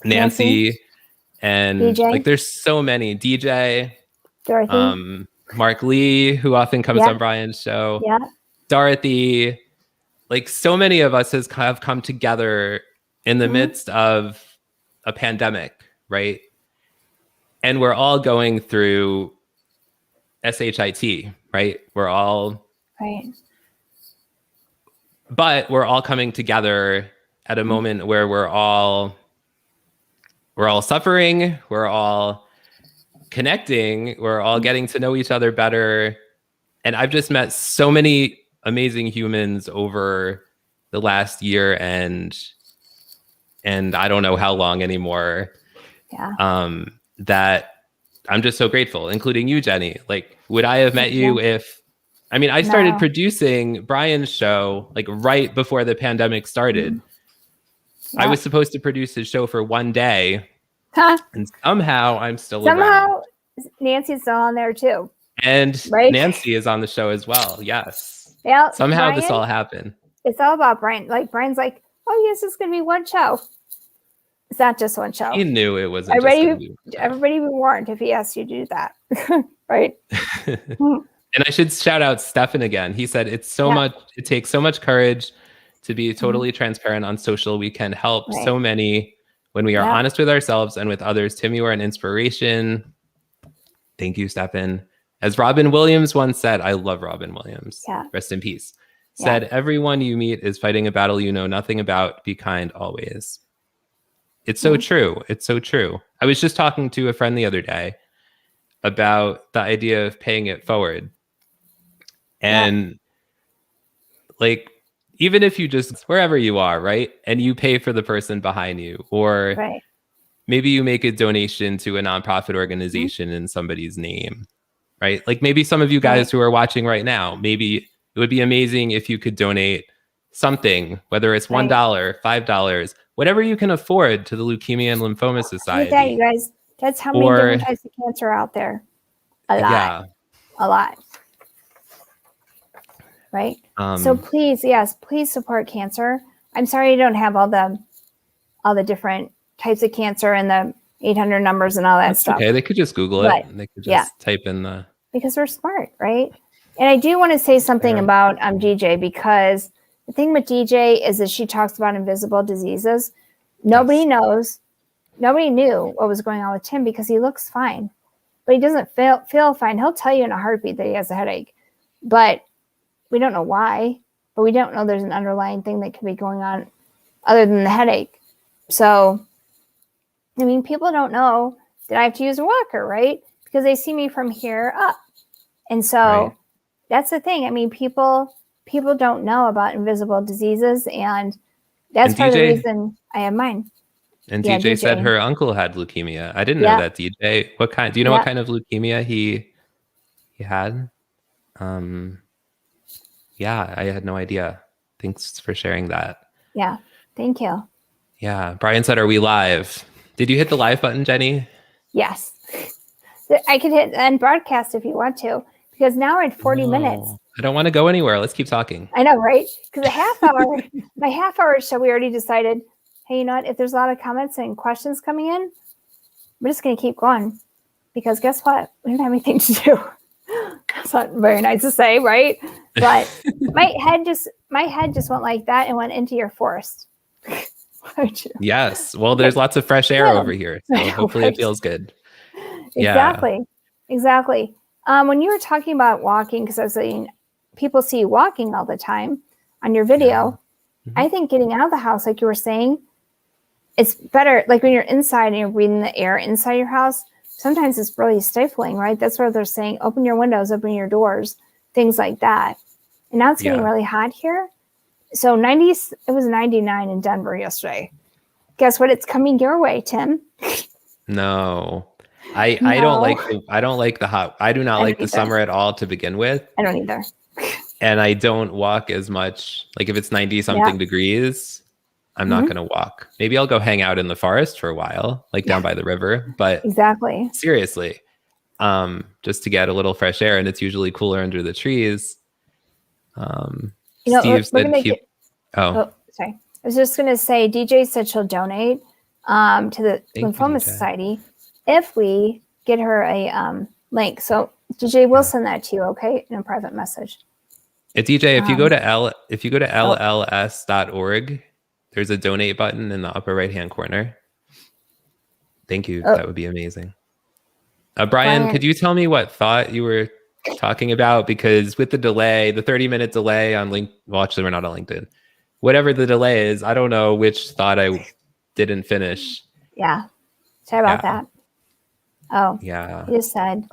B: Nancy and DJ. Like there's so many. DJ,
A: Dorothy,
B: Mark Lee, who often comes on Brian's show, Dorothy, like so many of us have come together in the midst of a pandemic, right? And we're all going through SHIT, right? We're all but we're all coming together at a moment where we're all suffering, we're all connecting, we're all getting to know each other better. And I've just met so many amazing humans over the last year and I don't know how long anymore. That I'm just so grateful, including you, Jenny. Like, would I have met you if, I started producing Brian's show like right before the pandemic started. I was supposed to produce his show for one day, and somehow I'm still around.
A: Nancy's still on there too.
B: And Nancy is on the show as well. Yes.
A: Yeah.
B: Somehow Brian, this all happened.
A: It's all about Brian. Like Brian's like, oh yes, it's going to be one show. It's not just one show.
B: He knew it wasn't.
A: Everybody be warned if he asked you to do that, right?
B: And I should shout out Stefan again. He said it's so much. It takes so much courage to be totally transparent on social. We can help so many when we are honest with ourselves and with others. Tim, you are an inspiration. Thank you, Stefan. As Robin Williams once said, I love Robin Williams. Rest in peace. Said, everyone you meet is fighting a battle you know nothing about. Be kind always. It's so true. It's so true. I was just talking to a friend the other day about the idea of paying it forward. And like, even if you just, wherever you are, right? And you pay for the person behind you, or maybe you make a donation to a nonprofit organization in somebody's name, right? Like maybe some of you guys who are watching right now, maybe it would be amazing if you could donate something, whether it's $1, $5, whatever you can afford to the Leukemia and Lymphoma Society.
A: That, you guys, that's how many different types of cancer are out there. A lot. A lot. Right? So please, please support cancer. I'm sorry you don't have all the different types of cancer and the 800 numbers and all that stuff.
B: Okay, they could just Google it. They could just type in the...
A: Because we're smart, right? And I do want to say something about DJ, because the thing with DJ is that she talks about invisible diseases. Nobody knows. Nobody knew what was going on with Tim because he looks fine. But he doesn't feel fine. He'll tell you in a heartbeat that he has a headache. But we don't know why. But we don't know there's an underlying thing that could be going on other than the headache. So, people don't know that I have to use a walker, right? Because they see me from here up. And so that's the thing. People don't know about invisible diseases, and that's part of the reason I have mine.
B: And DJ said her uncle had leukemia. I didn't know that, DJ. What kind? Do you know what kind of leukemia he had? I had no idea. Thanks for sharing that.
A: Yeah, thank you.
B: Yeah, Brian said, "Are we live?" Did you hit the live button, Jenny?
A: Yes. I could hit end broadcast if you want to, because now we're at 40 minutes.
B: I don't want to go anywhere. Let's keep talking.
A: I know, right? Because my half hour show, we already decided, hey, you know what? If there's a lot of comments and questions coming in, we're just going to keep going. Because guess what? We don't have anything to do. That's not very nice to say, right? But my head just went like that and went into your forest.
B: Yes. Well, there's lots of fresh air over here. So hopefully it feels good.
A: Exactly. When you were talking about walking, because I was saying people see you walking all the time on your video, I think getting out of the house, like you were saying, it's better. Like when you're inside and you're breathing the air inside your house, sometimes it's really stifling, right? That's where they're saying, open your windows, open your doors, things like that. And now it's getting really hot here. So it was 99 in Denver yesterday. Guess what? It's coming your way, Tim.
B: No. I don't like the hot. I do not like the summer at all to begin with.
A: I don't either.
B: And I don't walk as much. Like if it's 90 something degrees, I'm not going to walk. Maybe I'll go hang out in the forest for a while, like down by the river. But
A: exactly,
B: seriously, just to get a little fresh air, and it's usually cooler under the trees. Steve said
A: sorry. I was just going to say, DJ said she'll donate to the Lymphoma Society if we get her a link. So DJ will send that to you, okay, in a private message.
B: DJ, if you go to lls.org, there's a donate button in the upper right-hand corner. Thank you. That would be amazing. Brian, could you tell me what thought you were talking about? Because with the delay, the 30-minute delay on actually, we're not on LinkedIn. Whatever the delay is, I don't know which thought I didn't finish.
A: Yeah. Sorry about that. Oh,
B: yeah.
A: You just said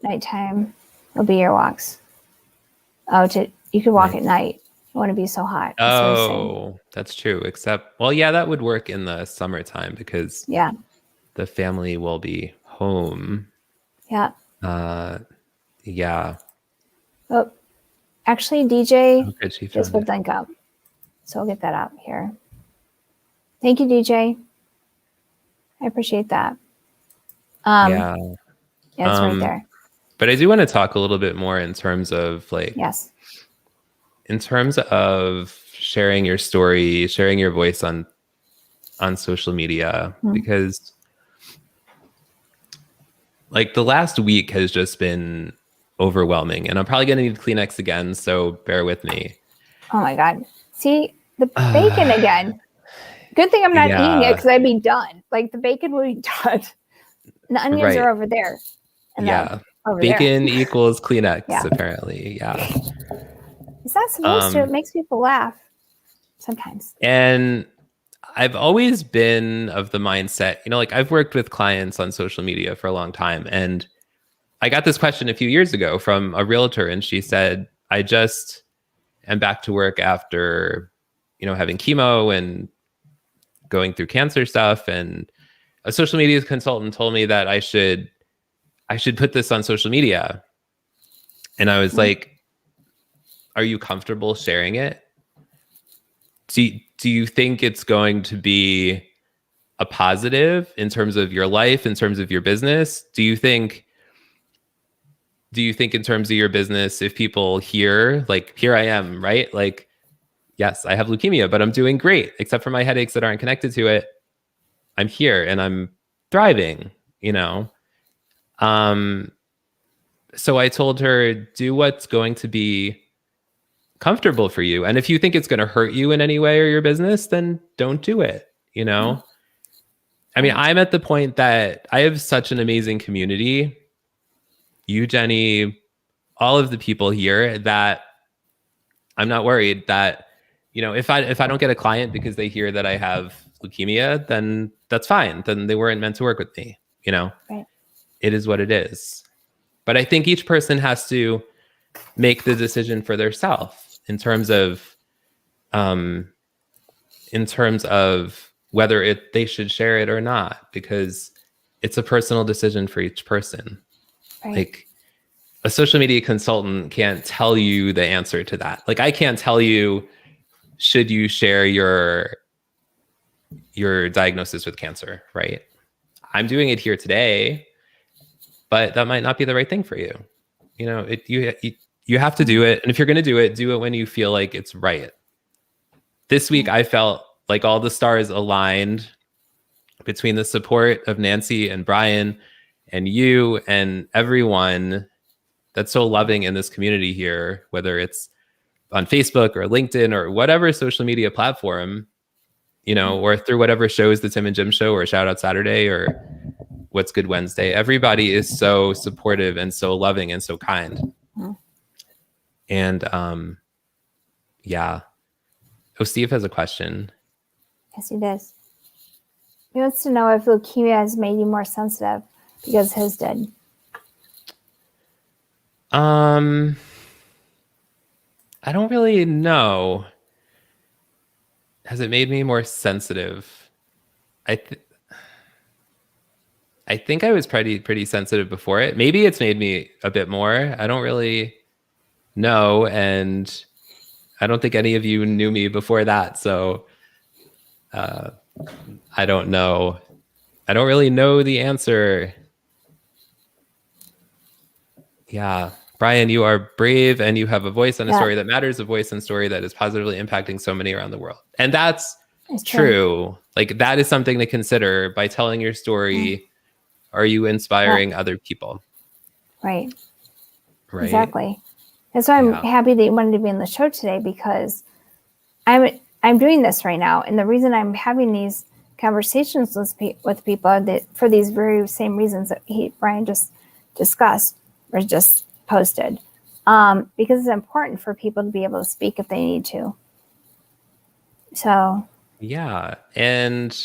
A: nighttime will be your walks. Oh, you could walk at night. You want to be so hot.
B: That's true. Except, well, yeah, that would work in the summertime because the family will be home.
A: Yeah.
B: Yeah.
A: Oh, actually, DJ just put link up. So I'll get that out here. Thank you, DJ. I appreciate that. Yeah, it's right there.
B: But I do want to talk a little bit more in terms of in terms of sharing your story, sharing your voice on social media, because the last week has just been overwhelming, and I'm probably going to need Kleenex again, so bear with me.
A: Oh my God. See, the bacon again. Good thing I'm not eating it because I'd be done. Like the bacon would be done. The onions are over there. And
B: bacon equals Kleenex, apparently. Yeah.
A: Is that supposed to? It makes people laugh sometimes.
B: And I've always been of the mindset, I've worked with clients on social media for a long time. And I got this question a few years ago from a realtor, and she said, I just am back to work after, having chemo and going through cancer stuff. And a social media consultant told me that I should put this on social media. And I was like, are you comfortable sharing it? Do you think it's going to be a positive in terms of your life, in terms of your business? Do you think in terms of your business, if people hear, here I am, right? Yes, I have leukemia, but I'm doing great, except for my headaches that aren't connected to it. I'm here and I'm thriving, So I told her, do what's going to be comfortable for you. And if you think it's going to hurt you in any way or your business, then don't do it. I mean, I'm at the point that I have such an amazing community. You, Jenny, all of the people here, that I'm not worried that, if I don't get a client because they hear that I have leukemia, then that's fine. Then they weren't meant to work with me. Right. It is what it is. But I think each person has to make the decision for themselves in terms of whether they should share it or not, because it's a personal decision for each person. Right. A social media consultant can't tell you the answer to that. I can't tell you, should you share your diagnosis with cancer, right? I'm doing it here today, but that might not be the right thing for you. You know, you have to do it. And if you're going to do it when you feel like it's right. This week, I felt like all the stars aligned between the support of Nancy and Brian and you and everyone that's so loving in this community here, whether it's on Facebook or LinkedIn or whatever social media platform, you know, or through whatever shows, the Tim and Jim show or Shout Out Saturday or What's Good Wednesday. Everybody is so supportive and so loving and so kind. And yeah. Oh, Steve has a question.
A: Yes, he does. He wants to know if leukemia has made you more sensitive because his did.
B: I don't really know. Has it made me more sensitive? I think I was pretty sensitive before it. Maybe it's made me a bit more. I don't really know, and I don't think any of you knew me before that, so I don't know. I don't really know the answer. Yeah. Brian, you are brave and you have a voice and a story that matters, a voice and story that is positively impacting so many around the world. And that's true. Like, that is something to consider. By telling your story, are you inspiring other people?
A: Right. Exactly. That's why I'm happy that you wanted to be on the show today, because I'm doing this right now. And the reason I'm having these conversations with people that for these very same reasons that Brian just discussed or just posted, because it's important for people to be able to speak if they need to. So
B: yeah. And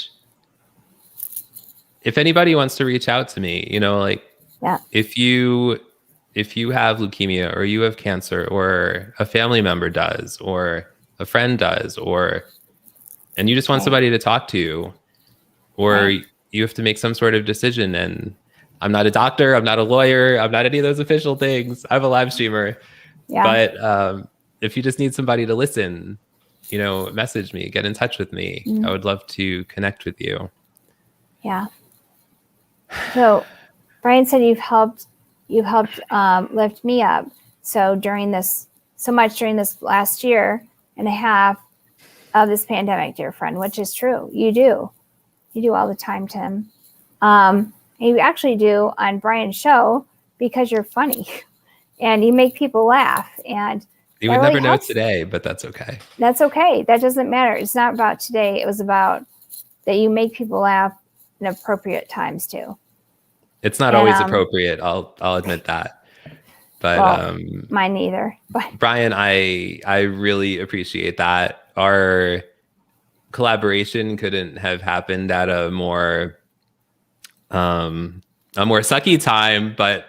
B: if anybody wants to reach out to me, you know, like, if you have leukemia or you have cancer or a family member does or a friend does, and you just want somebody to talk to, or you have to make some sort of decision, and I'm not a doctor, I'm not a lawyer, I'm not any of those official things. I'm a live streamer. But if you just need somebody to listen, you know, message me, get in touch with me. I would love to connect with you.
A: Yeah. So Brian said you've helped lift me up. So during this last year and a half of this pandemic, dear friend, which is true. You do all the time, Tim. And you actually do on Brian's show because you're funny and you make people laugh. And
B: you would never know today, but that's okay.
A: That's okay. That doesn't matter. It's not about today. It was about that you make people laugh in appropriate times too.
B: It's not always appropriate. I'll admit that. But
A: mine neither.
B: Brian, I really appreciate that. Our collaboration couldn't have happened at a more sucky time, but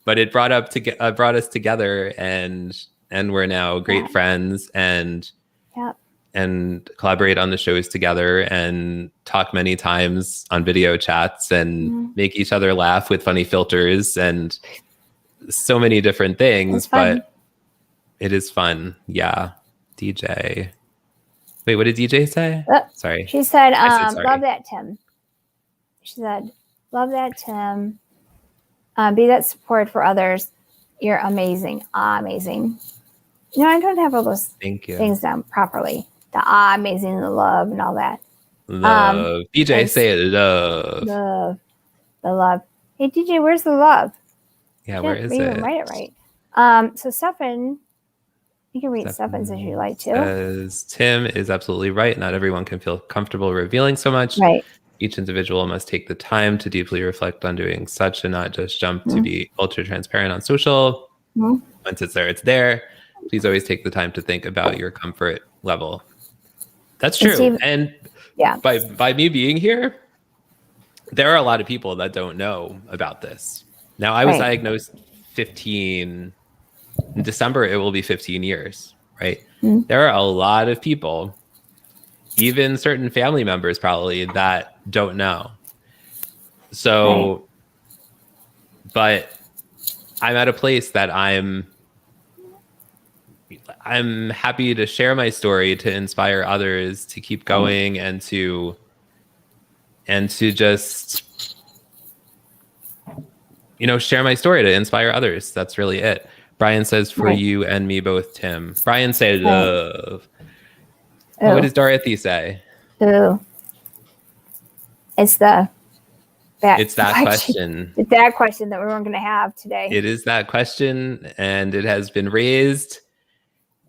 B: it brought us together, and we're now great friends and collaborate on the shows together and talk many times on video chats and make each other laugh with funny filters and so many different things. But it is fun. Yeah. DJ. Wait, what did DJ say? Sorry.
A: She said, love that, Tim. She said, love that, Tim. Be that support for others. You're amazing. Amazing. You know, I don't have all those things down properly. The amazing, the love, and all that.
B: Love. DJ, say it. Love.
A: Love. The love. Hey, DJ, where's the love?
B: Yeah, where is it?
A: Even write it right. So Stefan, you can read Stefan's if you like to.
B: Says, Tim is absolutely right. Not everyone can feel comfortable revealing so much.
A: Right.
B: Each individual must take the time to deeply reflect on doing such and not just jump to be ultra transparent on social. Once it's there, it's there. Please always take the time to think about your comfort level. That's true. And by me being here, there are a lot of people that don't know about this. Now, I was diagnosed 15 in December. It will be 15 years, right? There are a lot of people, even certain family members probably, that don't know. So, but I'm at a place that I'm happy to share my story, to inspire others to keep going and to just share my story to inspire others. That's really it. Brian says, for you and me both, Tim. Brian says, love. Oh, what does Dorothy say?
A: Ooh. It's that
B: question.
A: It's that question that we weren't going to have today.
B: It is that question, and it has been raised.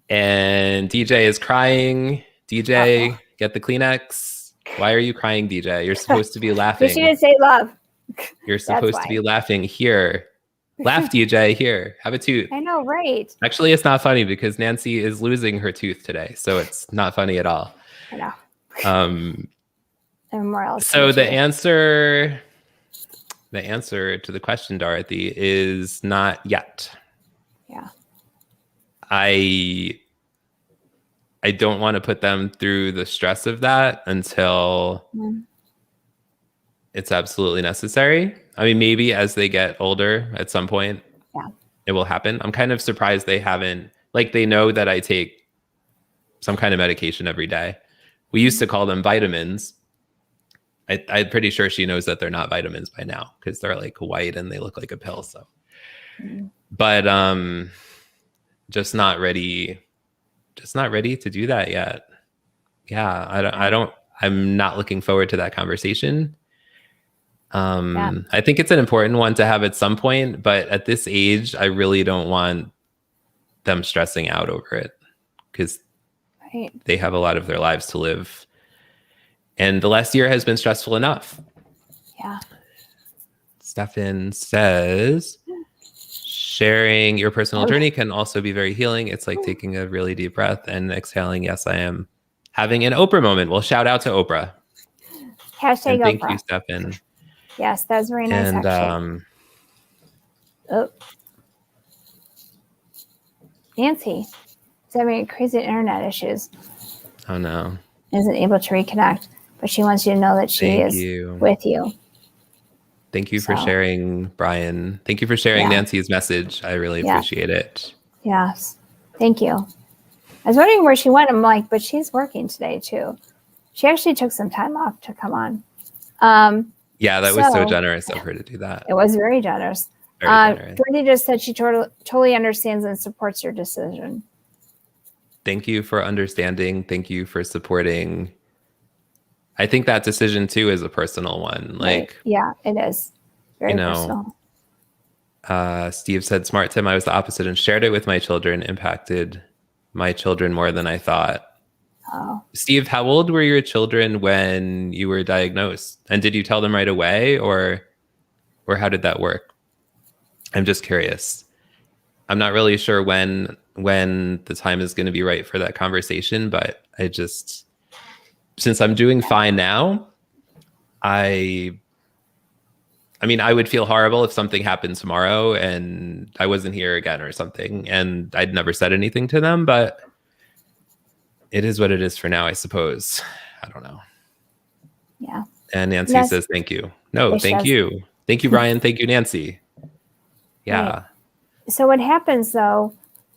B: And DJ is crying. DJ, get the Kleenex. Why are you crying, DJ? You're supposed to be laughing.
A: You should say love.
B: You're supposed to be laughing. Here. Laugh, DJ. Here. Have a tooth.
A: I know, right?
B: Actually, it's not funny because Nancy is losing her tooth today. So it's not funny at all.
A: I know.
B: So the answer to the question, Dorothy, is not yet.
A: Yeah.
B: I don't want to put them through the stress of that until it's absolutely necessary. I mean, maybe as they get older at some point, it will happen. I'm kind of surprised they haven't, they know that I take some kind of medication every day. We used to call them vitamins. I'm pretty sure she knows that they're not vitamins by now because they're white and they look like a pill. So, but just not ready to do that yet. Yeah, I'm not looking forward to that conversation. I think it's an important one to have at some point, but at this age, I really don't want them stressing out over it because they have a lot of their lives to live. And the last year has been stressful enough.
A: Yeah.
B: Stefan says, sharing your personal journey can also be very healing. It's like taking a really deep breath and exhaling. Yes, I am having an Oprah moment. Well, shout out to Oprah.
A: Hashtag Oprah.
B: Thank you, Stefan.
A: Yes, that was very nice.
B: And
A: Nancy is having crazy internet issues.
B: Oh no.
A: Isn't able to reconnect, but she wants you to know that she is with you.
B: Thank you for sharing, Brian. Thank you for sharing Nancy's message. I really appreciate it.
A: Yes. Thank you. I was wondering where she went. I'm like, but she's working today too. She actually took some time off to come on.
B: Yeah, that was so generous of her to do that.
A: It was very generous. Dorothy just said she totally understands and supports your decision.
B: Thank you for understanding. Thank you for supporting. I think that decision too is a personal one.
A: Yeah, it is. Very personal.
B: Steve said, smart Tim, I was the opposite and shared it with my children, impacted my children more than I thought.
A: Oh.
B: Steve, how old were your children when you were diagnosed? And did you tell them right away or how did that work? I'm just curious. I'm not really sure when the time is going to be right for that conversation, but since I'm doing fine now, I mean, I would feel horrible if something happened tomorrow and I wasn't here again or something, and I'd never said anything to them, but it is what it is for now, I suppose. I don't know.
A: Yeah.
B: And Nancy says, thank you. No, thank you. Thank you, Brian. Thank you, Nancy. Yeah.
A: Right. So what happens though,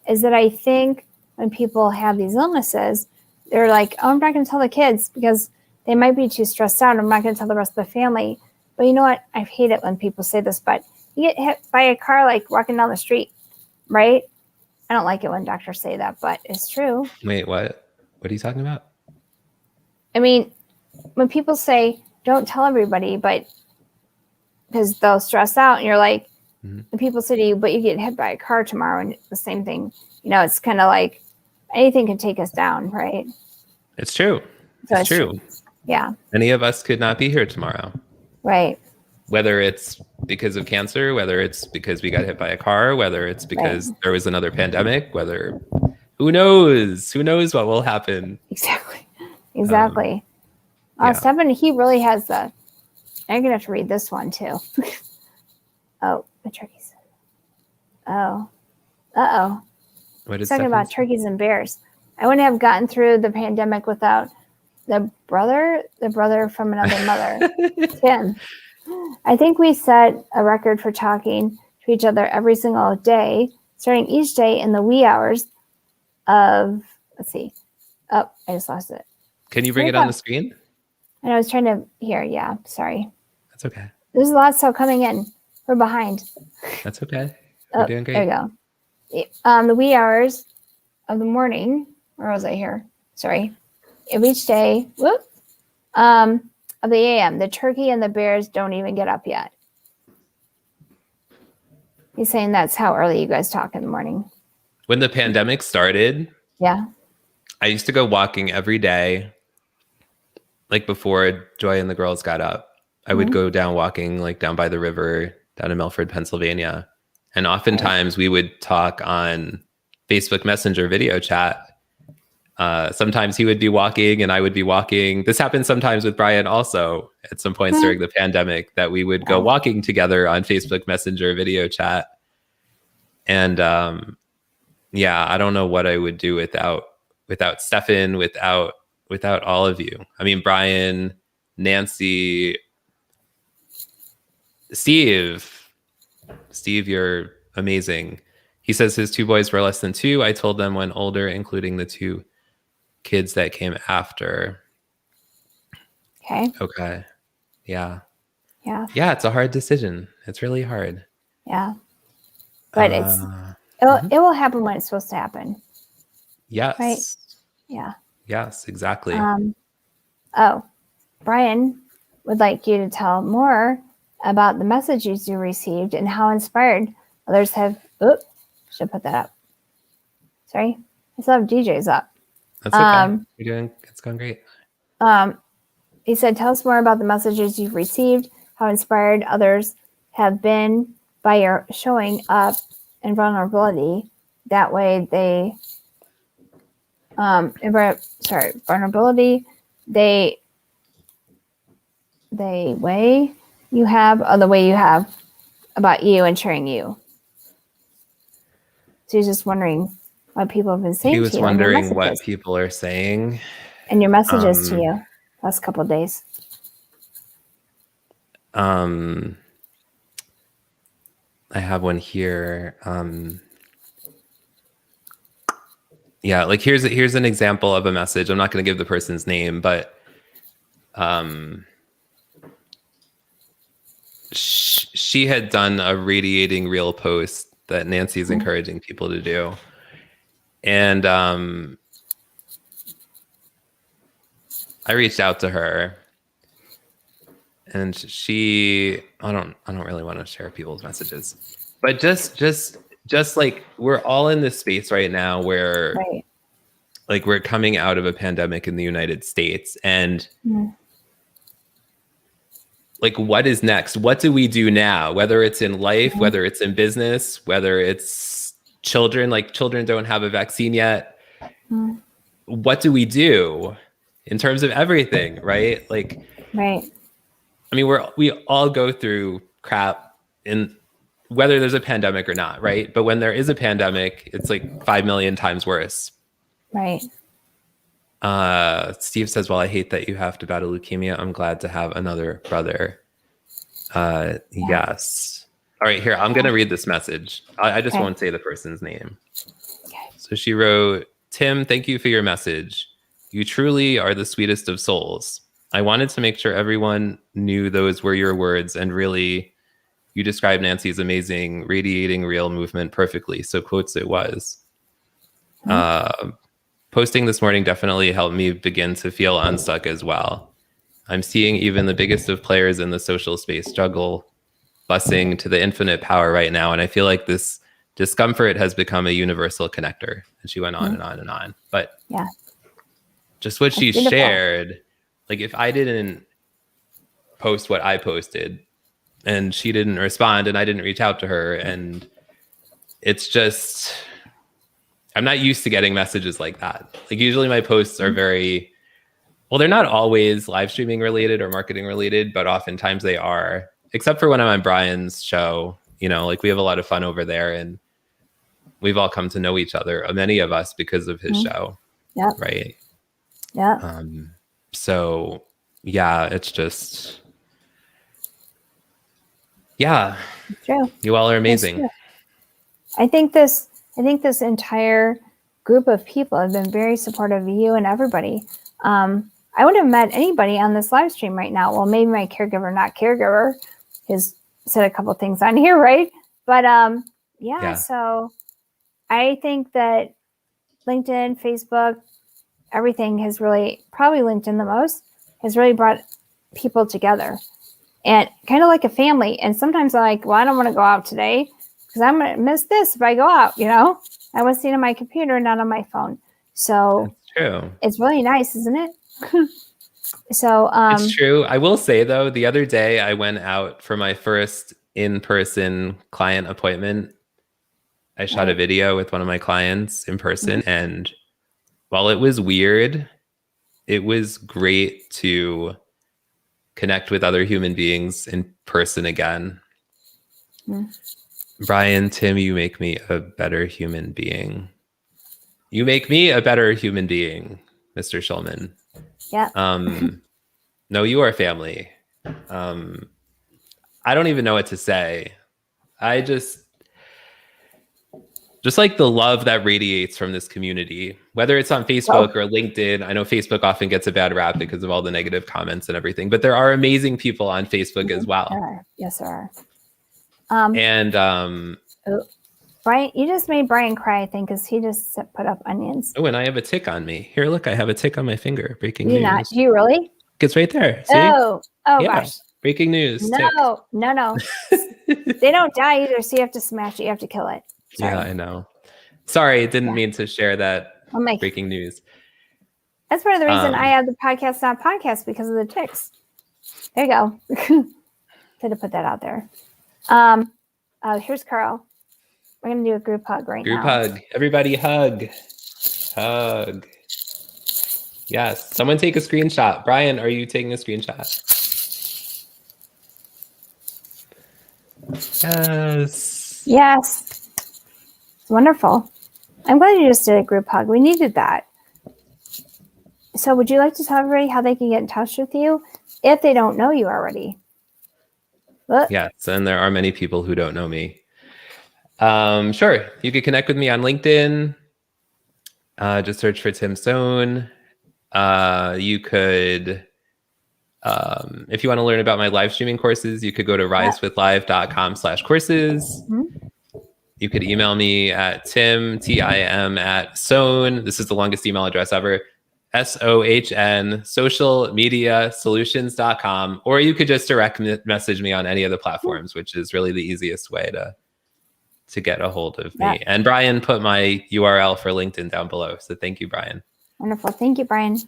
A: is that I think when people have these illnesses, they're like, oh, I'm not going to tell the kids because they might be too stressed out. I'm not going to tell the rest of the family. But you know what? I hate it when people say this, but you get hit by a car walking down the street, right? I don't like it when doctors say that, but it's true.
B: Wait, what? What are you talking about?
A: I mean, when people say, don't tell everybody, but because they'll stress out and you're like, and people say to you, but you get hit by a car tomorrow and the same thing, it's kind of like anything can take us down, right?
B: It's true. So it's true.
A: Yeah.
B: Any of us could not be here tomorrow.
A: Right.
B: Whether it's because of cancer, whether it's because we got hit by a car, whether it's because there was another pandemic, who knows what will happen.
A: Exactly. Stefan, he really has I'm going to have to read this one too. Oh, the turkeys. Oh. Uh-oh.
B: What is
A: talking about turkeys and bears. I wouldn't have gotten through the pandemic without the brother from another mother, Tim. I think we set a record for talking to each other every single day, starting each day in the wee hours of, let's see. Oh, I just lost it.
B: Can you bring it on the screen?
A: And I was trying to, here, yeah, sorry.
B: That's okay.
A: There's a lot still coming in. We're behind.
B: That's okay. We're doing great.
A: There you go. The wee hours of the morning, where was I here? Sorry. Of each day, of the AM, the turkey and the bears don't even get up yet. He's saying that's how early you guys talk in the morning.
B: When the pandemic started,
A: yeah,
B: I used to go walking every day, like before Joy and the girls got up. I would go down walking, like down by the river, down in Milford, Pennsylvania. And oftentimes we would talk on Facebook Messenger video chat. Sometimes he would be walking and I would be walking. This happened sometimes with Brian also at some points during the pandemic, that we would go walking together on Facebook Messenger video chat. And I don't know what I would do without Stefan, without all of you. I mean, Brian, Nancy, Steve, you're amazing. He says his 2 boys were less than 2. I told them when older, including the 2 kids that came after. Okay. Yeah, it's a hard decision. It's really hard.
A: Yeah, but it will happen when it's supposed to happen.
B: Yes.
A: Right. Yeah.
B: Yes, exactly.
A: Brian would like you to tell more about the messages you received and how inspired others have. Should put that up. Sorry, I still have DJs up.
B: That's okay. It's going great.
A: He said, tell us more about the messages you've received, how inspired others have been by your showing up and vulnerability. That way vulnerability, the way you have about you and sharing you. So he's just wondering what people have been saying to you.
B: He was wondering what people are saying.
A: And your messages to you last couple of days.
B: I have one here. Like here's an example of a message. I'm not going to give the person's name, but she had done a radiating real post that Nancy is encouraging people to do. And I reached out to her, and I don't really want to share people's messages, but just like we're all in this space right now where like we're coming out of a pandemic in the United States, and like, what is next? What do we do now? Whether it's in life, whether it's in business, whether it's children, like children don't have a vaccine yet. What do we do in terms of everything, right? Like, I mean, we all go through crap in whether there's a pandemic or not, right? But when there is a pandemic, it's like 5 million times worse.
A: Right.
B: Steve says, well, I hate that you have to battle leukemia. I'm glad to have another brother. Yes. All right, here, I'm going to read this message. I just won't say the person's name.
A: Okay.
B: So she wrote, Tim, thank you for your message. You truly are the sweetest of souls. I wanted to make sure everyone knew those were your words, and really, you described Nancy's amazing radiating real movement perfectly. So quotes it was. Posting this morning definitely helped me begin to feel unstuck as well. I'm seeing even the biggest of players in the social space struggle busing to the infinite power right now. And I feel like this discomfort has become a universal connector. And she went on and on and on. But just what she shared, like if I didn't post what I posted and she didn't respond and I didn't reach out to her, and it's just... I'm not used to getting messages like that. Like usually my posts are very, well, they're not always live streaming related or marketing related, but oftentimes they are, except for when I'm on Brian's show. You know, like we have a lot of fun over there, and we've all come to know each other, many of us, because of his show.
A: Yeah.
B: Right.
A: Yeah.
B: So yeah, it's just, yeah.
A: It's true.
B: You all are amazing.
A: I think this entire group of people have been very supportive of you and everybody. I wouldn't have met anybody on this live stream right now. Well, maybe my caregiver, not caregiver, his said a couple things on here, right? But yeah, so I think that LinkedIn, Facebook, everything has really, probably LinkedIn the most, has really brought people together and kind of like a family. And sometimes I'm like, well, I don't want to go out today because I'm going to miss this if I go out, you know? I want to see it on my computer, not on my phone. So
B: That's true.
A: It's really nice, isn't it? So
B: it's true. I will say though, the other day I went out for my first in-person client appointment. I shot a video with one of my clients in person, and while it was weird, it was great to connect with other human beings in person again. Brian, Tim, you make me a better human being. You make me a better human being, Mr. Schulman.
A: Yeah.
B: No, you are family. I don't even know what to say. I just like the love that radiates from this community, whether it's on Facebook or LinkedIn. I know Facebook often gets a bad rap because of all the negative comments and everything, but there are amazing people on Facebook as well.
A: There are. Yes, there are. Brian, you just made Brian cry, I think, because he just put up onions.
B: Oh, and I have a tick on me. Here, look, I have a tick on my finger. Breaking news.
A: Not? Do you really?
B: It's right there. See?
A: Oh, yeah.
B: Gosh. Breaking news.
A: No. They don't die either, so you have to smash it. You have to kill it. Sorry.
B: Yeah, I know. Sorry, didn't mean to share that breaking news.
A: That's part of the reason I have the PodcastNotPodcast, because of the ticks. There you go. Had to put that out there. Here's Carl. We're going to do a group hug now.
B: Group hug. Everybody hug. Hug. Yes. Someone take a screenshot. Brian, are you taking a screenshot? Yes.
A: Yes. Wonderful. I'm glad you just did a group hug. We needed that. So would you like to tell everybody how they can get in touch with you if they don't know you already?
B: Yes, and there are many people who don't know me. Sure. You could connect with me on LinkedIn. Just search for Tim Sohn. You could, if you want to learn about my live streaming courses, you could go to risewithlive.com/courses. You could email me at Tim at Sohn. This is the longest email address ever. SOHN, socialmediasolutions.com. Or you could just direct message me on any of the platforms, which is really the easiest way to get a hold of me. And Brian put my URL for LinkedIn down below. So thank you, Brian.
A: Wonderful. Thank you, Brian.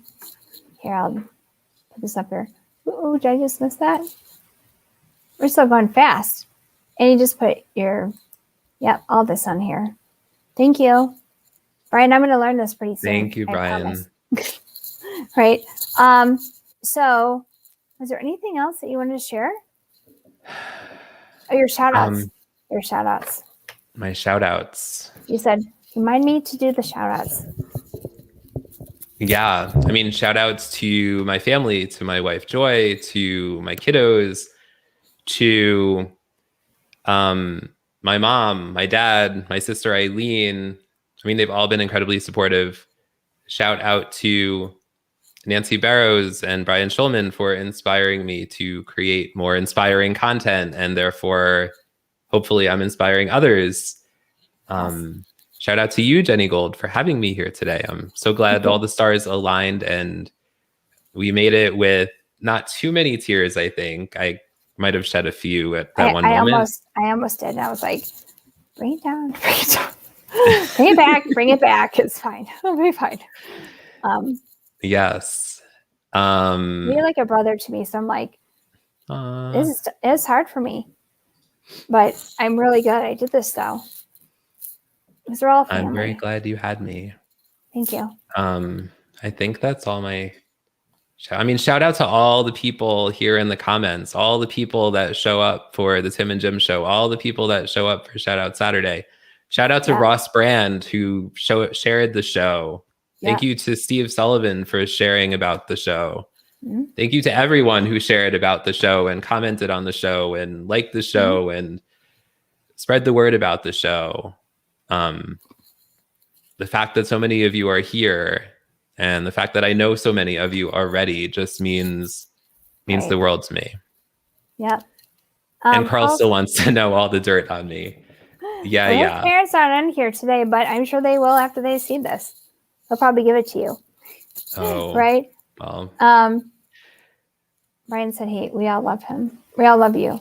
A: Here, I'll put this up here. Oh, did I just miss that? We're still going fast. And you just put all this on here. Thank you. Brian, I'm going to learn this pretty soon.
B: Thank you, Brian.
A: Right. So is there anything else that you wanted to share? Oh, your shout outs. Your shout outs.
B: My shout outs.
A: You said, remind me to do the shout outs.
B: Yeah. I mean, shout outs to my family, to my wife, Joy, to my kiddos, to my mom, my dad, my sister, Eileen. I mean, they've all been incredibly supportive. Shout out to Nancy Barrows and Brian Schulman for inspiring me to create more inspiring content, and therefore, hopefully, I'm inspiring others. Shout out to you, Jenny Gold, for having me here today. I'm so glad all the stars aligned and we made it with not too many tears, I think. I might have shed a few at that one moment.
A: I almost did. And I was like, bring it down, bring it down. Bring it back. It's fine. It'll be fine.
B: Yes.
A: You're like a brother to me. So I'm like, it's hard for me, but I'm really good. I did this though. Because we're all family.
B: I'm very glad you had me.
A: Thank you.
B: I think that's all my shout out to all the people here in the comments, all the people that show up for the Tim and Jim show, all the people that show up for Shout Out Saturday. Shout out to Ross Brand, who shared the show. Thank you to Steve Sullivan for sharing about the show. Thank you to everyone who shared about the show and commented on the show and liked the show and spread the word about the show. The fact that so many of you are here and the fact that I know so many of you already just means the world to me.
A: Yep.
B: And Carl
A: Carl's-
B: still wants to know all the dirt on me. Yeah,
A: well,
B: yeah.
A: his parents aren't in here today, but I'm sure they will after they see this. They'll probably give it to you.
B: Oh,
A: right?
B: well.
A: Brian said, we all love him. We all love you.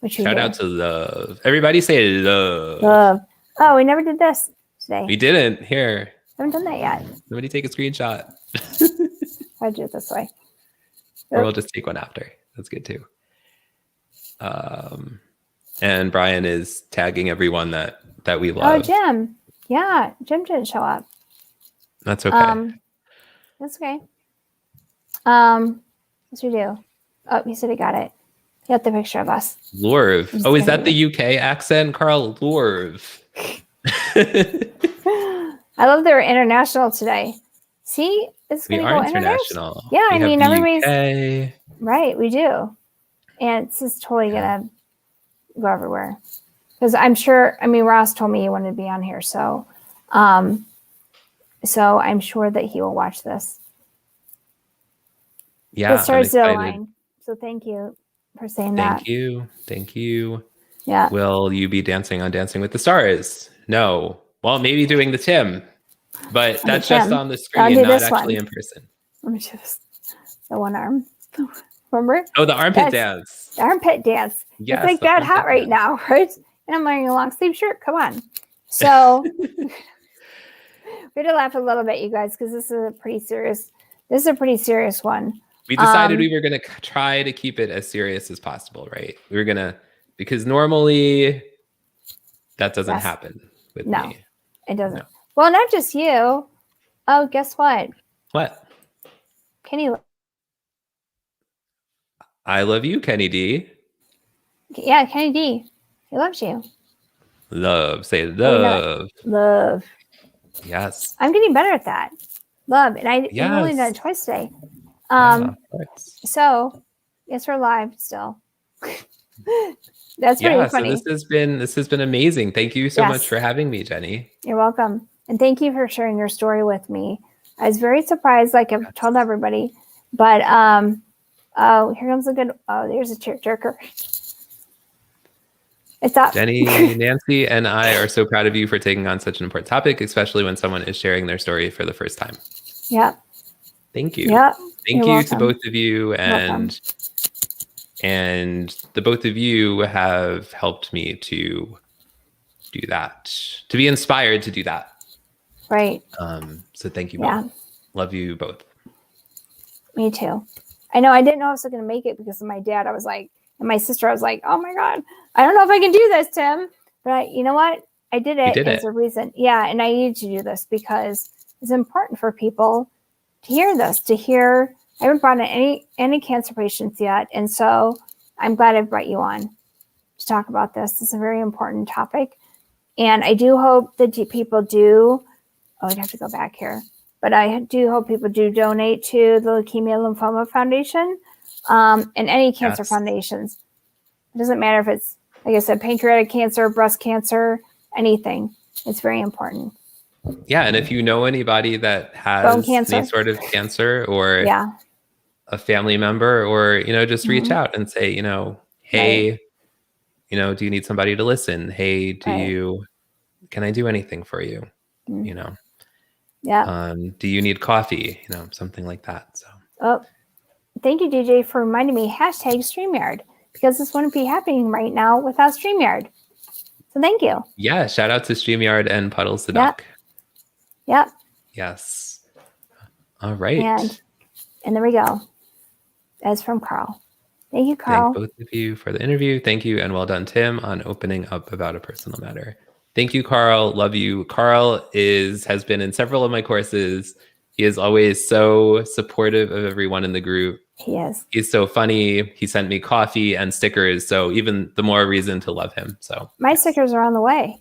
B: Shout out to love. Everybody say love.
A: Love. Oh, we never did this today.
B: We didn't. Here.
A: Haven't done that yet.
B: Somebody take a screenshot.
A: I'll do it this way.
B: Or we'll just take one after. That's good too. And Brian is tagging everyone that we love.
A: Oh, Jim. Yeah, Jim didn't show up.
B: That's okay.
A: That's okay. Yes, we do. Oh, he said he got it. He got the picture of us.
B: Lorv. Oh, is that the UK accent, Carl? Lorv.
A: I love they're international today. See, it's going to go international. Yeah, I mean, everybody's
B: UK.
A: Right. We do, and it's just totally gonna go everywhere. Because I'm sure. I mean, Ross told me he wanted to be on here, so I'm sure that he will watch this.
B: Yeah,
A: it starts to align. So thank you for saying that.
B: Thank you.
A: Yeah.
B: Will you be dancing on Dancing with the Stars? No. Well, maybe doing the Tim, but that's just on the screen, not actually in person.
A: Let me just the one arm. Remember?
B: Oh, the armpit dance.
A: The armpit dance.
B: Yes,
A: it's like that hot right now, right? And I'm wearing a long sleeve shirt. Come on. So we had to laugh a little bit, you guys, because this is a pretty serious one.
B: We decided we were going to try to keep it as serious as possible, right? We were going to, because normally that doesn't happen with me.
A: No, it doesn't. No. Well, not just you. Oh, guess what?
B: What?
A: Kenny.
B: I love you, Kenny D.
A: Yeah, Kenny D. He loves you.
B: Love. Say love.
A: Love.
B: Yes.
A: I'm getting better at that. Love. And I've only done it twice today. So yes, we're live still. That's pretty funny.
B: So this has been amazing. Thank you so much for having me, Jenny.
A: You're welcome. And thank you for sharing your story with me. I was very surprised, like I've told everybody. But oh, here comes a good there's a jerker. It's up.
B: Jenny, Nancy, and I are so proud of you for taking on such an important topic, especially when someone is sharing their story for the first time.
A: Yeah.
B: Thank you.
A: Yeah.
B: Thank you to both of you, and the both of you have helped me to do that, to be inspired to do that.
A: Right.
B: So thank you both. Love you both.
A: Me too. I know I didn't know I was going to make it because of my dad. I was like, and my sister, I was like, oh my God, I don't know if I can do this, Tim. But you know what? I did it. There's a reason. Yeah. And I needed to do this because it's important for people to hear this, I haven't brought in any cancer patients yet. And so I'm glad I brought you on to talk about this. It's a very important topic. And I do hope that people do, I'd have to go back here, but I do hope people do donate to the Leukemia Lymphoma Foundation and any cancer foundations. It doesn't matter if it's, like I said, pancreatic cancer, breast cancer, anything. It's very important.
B: Yeah, and if you know anybody that has any sort of cancer or a family member, or just reach out and say, hey, do you need somebody to listen? Hey, can I do anything for you?
A: Yeah.
B: Do you need coffee? Something like that. So
A: thank you, DJ, for reminding me, #StreamYard, because this wouldn't be happening right now without StreamYard. So thank you.
B: Yeah, shout out to StreamYard and Puddles the Duck.
A: Yep.
B: Yes. All right.
A: And there we go. As from Carl. Thank you, Carl.
B: Thank both of you for the interview. Thank you, and well done, Tim, on opening up about a personal matter. Thank you, Carl. Love you. Carl has been in several of my courses. He is always so supportive of everyone in the group.
A: He is.
B: He's so funny. He sent me coffee and stickers, so even the more reason to love him. So
A: my stickers are on the way.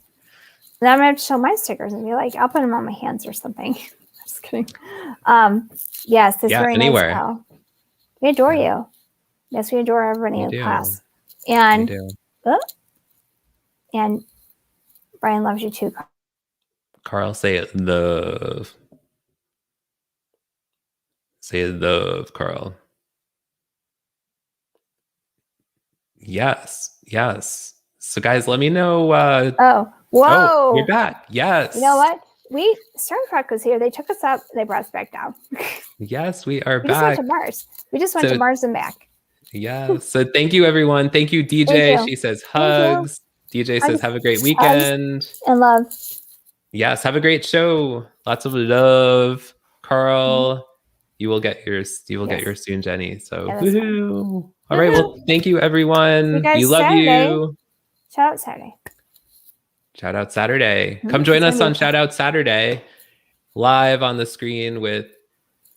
A: And I'm going to have to show my stickers and be like, I'll put them on my hands or something. Just kidding. Yes, it's very nice, Carl. We adore you. Yes, we adore everybody in class. And and Brian loves you too.
B: Carl, say it, love. Say love, Carl. Yes. So guys, let me know.
A: Whoa.
B: Oh, you're back. Yes.
A: You know what? Stormfrog was here. They took us up. They brought us back down.
B: Yes, we are
A: We
B: back.
A: just went to Mars. We just went to Mars and back.
B: Yeah. So thank you, everyone. Thank you, DJ.
A: Thank you.
B: She says hugs. DJ says have a great weekend.
A: And love.
B: Yes. Have a great show. Lots of love. Carl, you will get yours. You will get yours soon, Jenny. So woohoo. All right. Well, thank you, everyone. We love you.
A: Shout out Saturday.
B: Shout out Saturday. Come join us on Shout Out Saturday, live on the screen with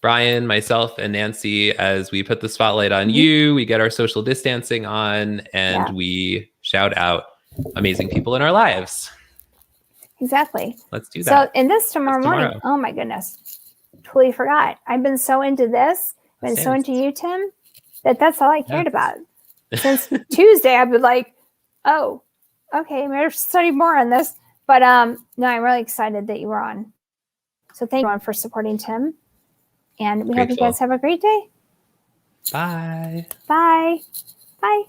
B: Brian, myself, and Nancy as we put the spotlight on you. We get our social distancing on, and we shout out amazing people in our lives.
A: Exactly.
B: Let's do that.
A: So, and this tomorrow morning, oh my goodness, totally forgot. I've been so into this, been so into you, Tim, that's all I cared about. Since Tuesday, I've been like, oh, okay, I'm going to study more on this. But no, I'm really excited that you were on. So thank you for supporting Tim. And we hope you guys have a great day.
B: Bye.
A: Bye. Bye.